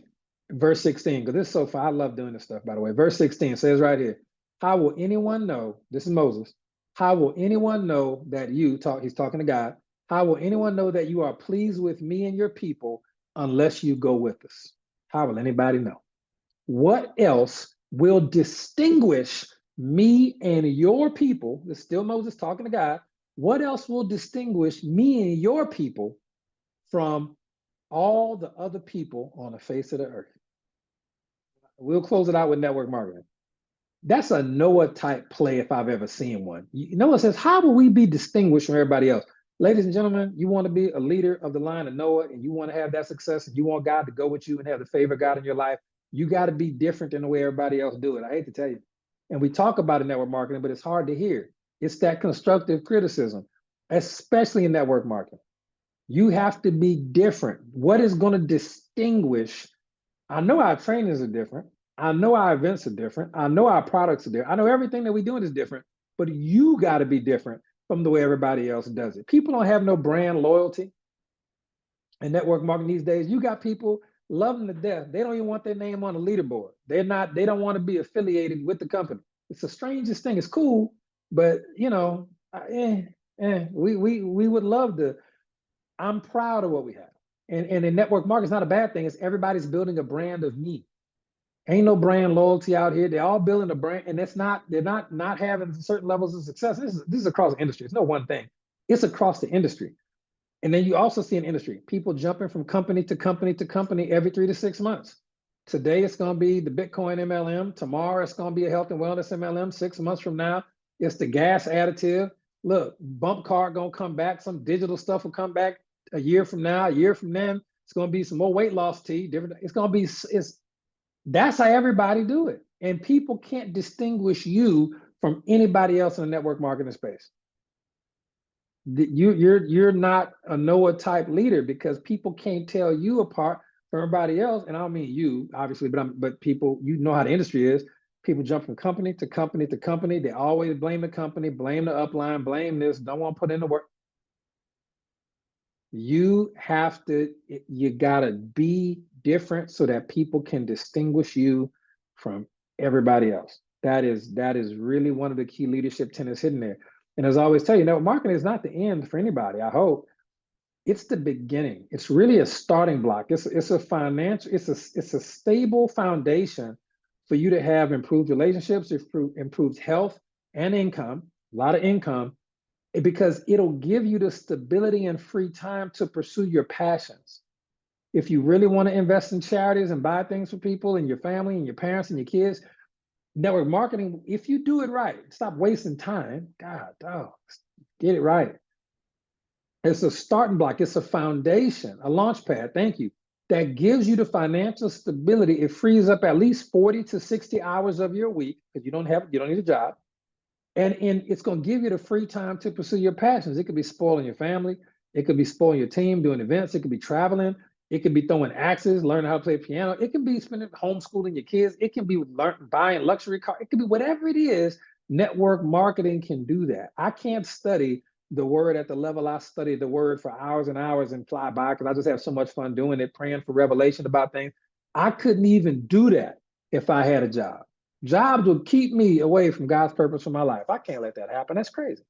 Verse 16, because this is so far. I love doing this stuff, by the way. Verse 16 says right here, how will anyone know? This is Moses. How will anyone know that he's talking to God. How will anyone know that you are pleased with me and your people unless you go with us? How will anybody know? What else will distinguish me and your people? This is still Moses talking to God. What else will distinguish me and your people from all the other people on the face of the earth? We'll close it out with network marketing. That's a Noah type play if I've ever seen one. Noah says, how will we be distinguished from everybody else? Ladies and gentlemen, you want to be a leader of the line of Noah and you want to have that success and you want God to go with you and have the favor of God in your life, you got to be different than the way everybody else do it. I hate to tell you. And we talk about it in network marketing, but it's hard to hear. It's that constructive criticism, especially in network marketing. You have to be different. What is going to distinguish? I know our trainings are different. I know our events are different. I know our products are different. I know everything that we're doing is different, but you got to be different from the way everybody else does it. People don't have no brand loyalty in network marketing these days. You got people loving to death. They don't even want their name on a leaderboard. They don't want to be affiliated with the company. It's the strangest thing. It's cool, but we would love to. I'm proud of what we have. And in network marketing, it's not a bad thing. It's everybody's building a brand of me. Ain't no brand loyalty out here. They're all building a brand, and they're not having certain levels of success. This is across the industry. It's no one thing. It's across the industry. And then you also see in industry, people jumping from company to company to company every 3 to 6 months. Today, it's going to be the Bitcoin MLM. Tomorrow, it's going to be a health and wellness MLM. 6 months from now, it's the gas additive. Look, bump card going to come back. Some digital stuff will come back a year from now, a year from then. It's going to be some more weight loss tea. Different. It's going to be, that's how everybody do it. And people can't distinguish you from anybody else in the network marketing space. You're not a Noah type leader because people can't tell you apart from everybody else. And I don't mean you, obviously, but people, you know how the industry is. People jump from company to company to company. They always blame the company, blame the upline, blame this, don't want to put in the work. You gotta be different so that people can distinguish you from everybody else. That is really one of the key leadership tenets hidden there. And as I always tell you, network marketing is not the end for anybody, I hope. It's the beginning. It's really a starting block. It's a stable foundation for you to have improved relationships, improved health and income, a lot of income, because it'll give you the stability and free time to pursue your passions. If you really want to invest in charities and buy things for people and your family and your parents and your kids, network marketing, if you do it right, stop wasting time. God, get it right. It's a starting block. It's a foundation, a launch pad. Thank you. That gives you the financial stability. It frees up at least 40 to 60 hours of your week because you don't need a job. And it's going to give you the free time to pursue your passions. It could be spoiling your family. It could be spoiling your team, doing events. It could be traveling. It could be throwing axes, learning how to play piano. It could be spending homeschooling your kids. It can be buying luxury cars. It could be whatever it is. Network marketing can do that. I can't study the word at the level I studied the word for hours and hours and fly by because I just have so much fun doing it, praying for revelation about things. I couldn't even do that if I had a job. Jobs will keep me away from God's purpose for my life. I can't let that happen. That's crazy.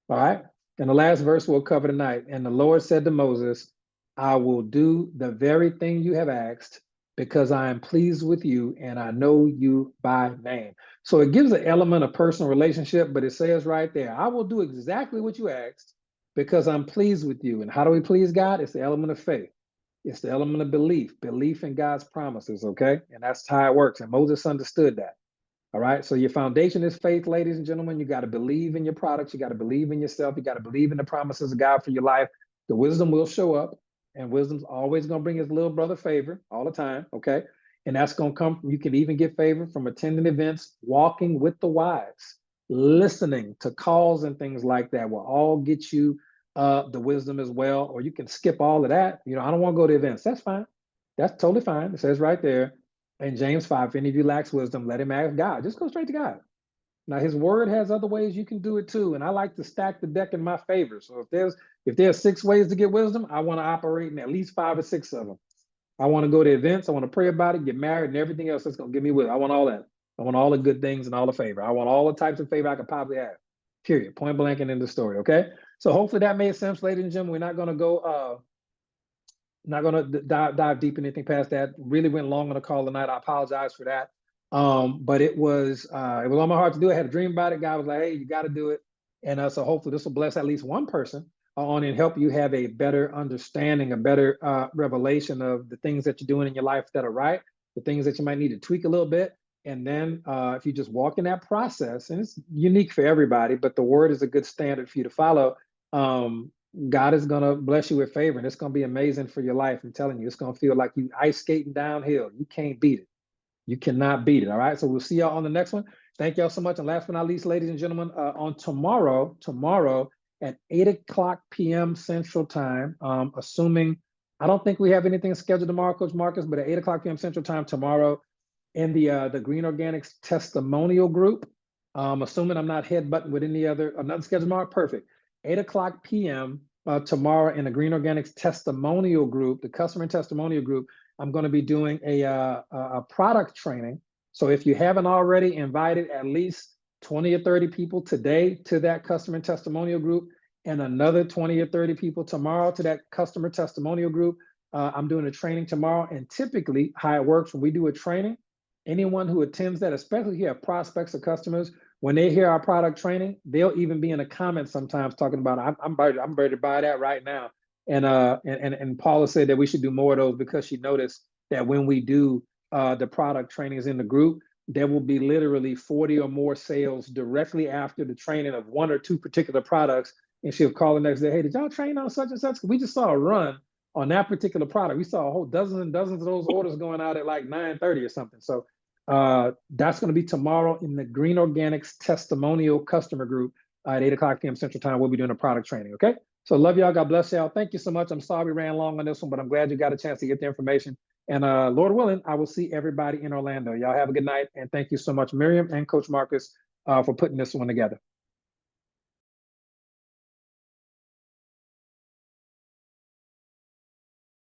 All right. And the last verse we'll cover tonight. And the Lord said to Moses, I will do the very thing you have asked because I am pleased with you and I know you by name. So it gives an element of personal relationship, but it says right there, I will do exactly what you asked because I'm pleased with you. And how do we please God? It's the element of faith. It's the element of belief in God's promises, okay? And that's how it works. And Moses understood that. All right. So your foundation is faith, ladies and gentlemen. You got to believe in your products. You got to believe in yourself. You got to believe in the promises of God for your life. The wisdom will show up, and wisdom's always going to bring his little brother favor all the time. Okay. And that's going to come from, you can even get favor from attending events, walking with the wise, listening to calls and things like that will all get you the wisdom as well. Or you can skip all of that. I don't want to go to events. That's fine. That's totally fine. It says right there. In James 5, if any of you lacks wisdom, let him ask God. Just go straight to God. Now, his word has other ways you can do it too. And I like to stack the deck in my favor. So if there's 6 ways to get wisdom, I want to operate in at least 5 or 6 of them. I want to go to events. I want to pray about it, get married, and everything else that's going to give me with it. I want all that. I want all the good things and all the favor. I want all the types of favor I could possibly have. Period. Point blank and end the story. Okay. So hopefully that made sense, ladies and gentlemen. We're not going to go, not going to dive deep in anything past that. Really went long on the call tonight. I apologize for that. But it was on my heart to do it. I had a dream about it. God was like, hey, you got to do it. And so hopefully this will bless at least one person on and help you have a better understanding, a better revelation of the things that you're doing in your life that are right, the things that you might need to tweak a little bit. And then if you just walk in that process, and it's unique for everybody, but the word is a good standard for you to follow, God is going to bless you with favor, and it's going to be amazing for your life. I'm telling you, it's going to feel like you ice skating downhill. You can't beat it. You cannot beat it. All right. So we'll see y'all on the next one. Thank y'all so much. And last but not least, ladies and gentlemen, on tomorrow at 8:00 p.m. Central Time, assuming, I don't think we have anything scheduled tomorrow, Coach Marcus, but at 8:00 p.m. Central Time tomorrow in the Green Organics testimonial group, assuming I'm not headbutting with any other, nothing scheduled tomorrow, perfect. 8:00 p.m. Tomorrow in the Green Organics testimonial group, the customer testimonial group, I'm going to be doing a product training. So if you haven't already invited at least 20 or 30 people today to that customer testimonial group, and another 20 or 30 people tomorrow to that customer testimonial group, I'm doing a training tomorrow. And typically how it works when we do a training, anyone who attends that, especially if you have prospects or customers, when they hear our product training, they'll even be in the comments sometimes talking about, I'm ready to buy that right now. And Paula said that we should do more of those because she noticed that when we do the product trainings in the group, there will be literally 40 or more sales directly after the training of one or two particular products. And she'll call the next day, hey, did y'all train on such and such? We just saw a run on that particular product. We saw a whole dozens and dozens of those orders going out at like 9:30 or something. So that's going to be tomorrow in the Green Organics testimonial customer group at 8:00 p.m. Central Time. We'll be doing a product training. Okay. So love y'all. God bless y'all. Thank you so much. I'm sorry we ran long on this one, but I'm glad you got a chance to get the information. And Lord willing, I will see everybody in Orlando. Y'all have a good night. And thank you so much, Miriam and Coach Marcus, for putting this one together.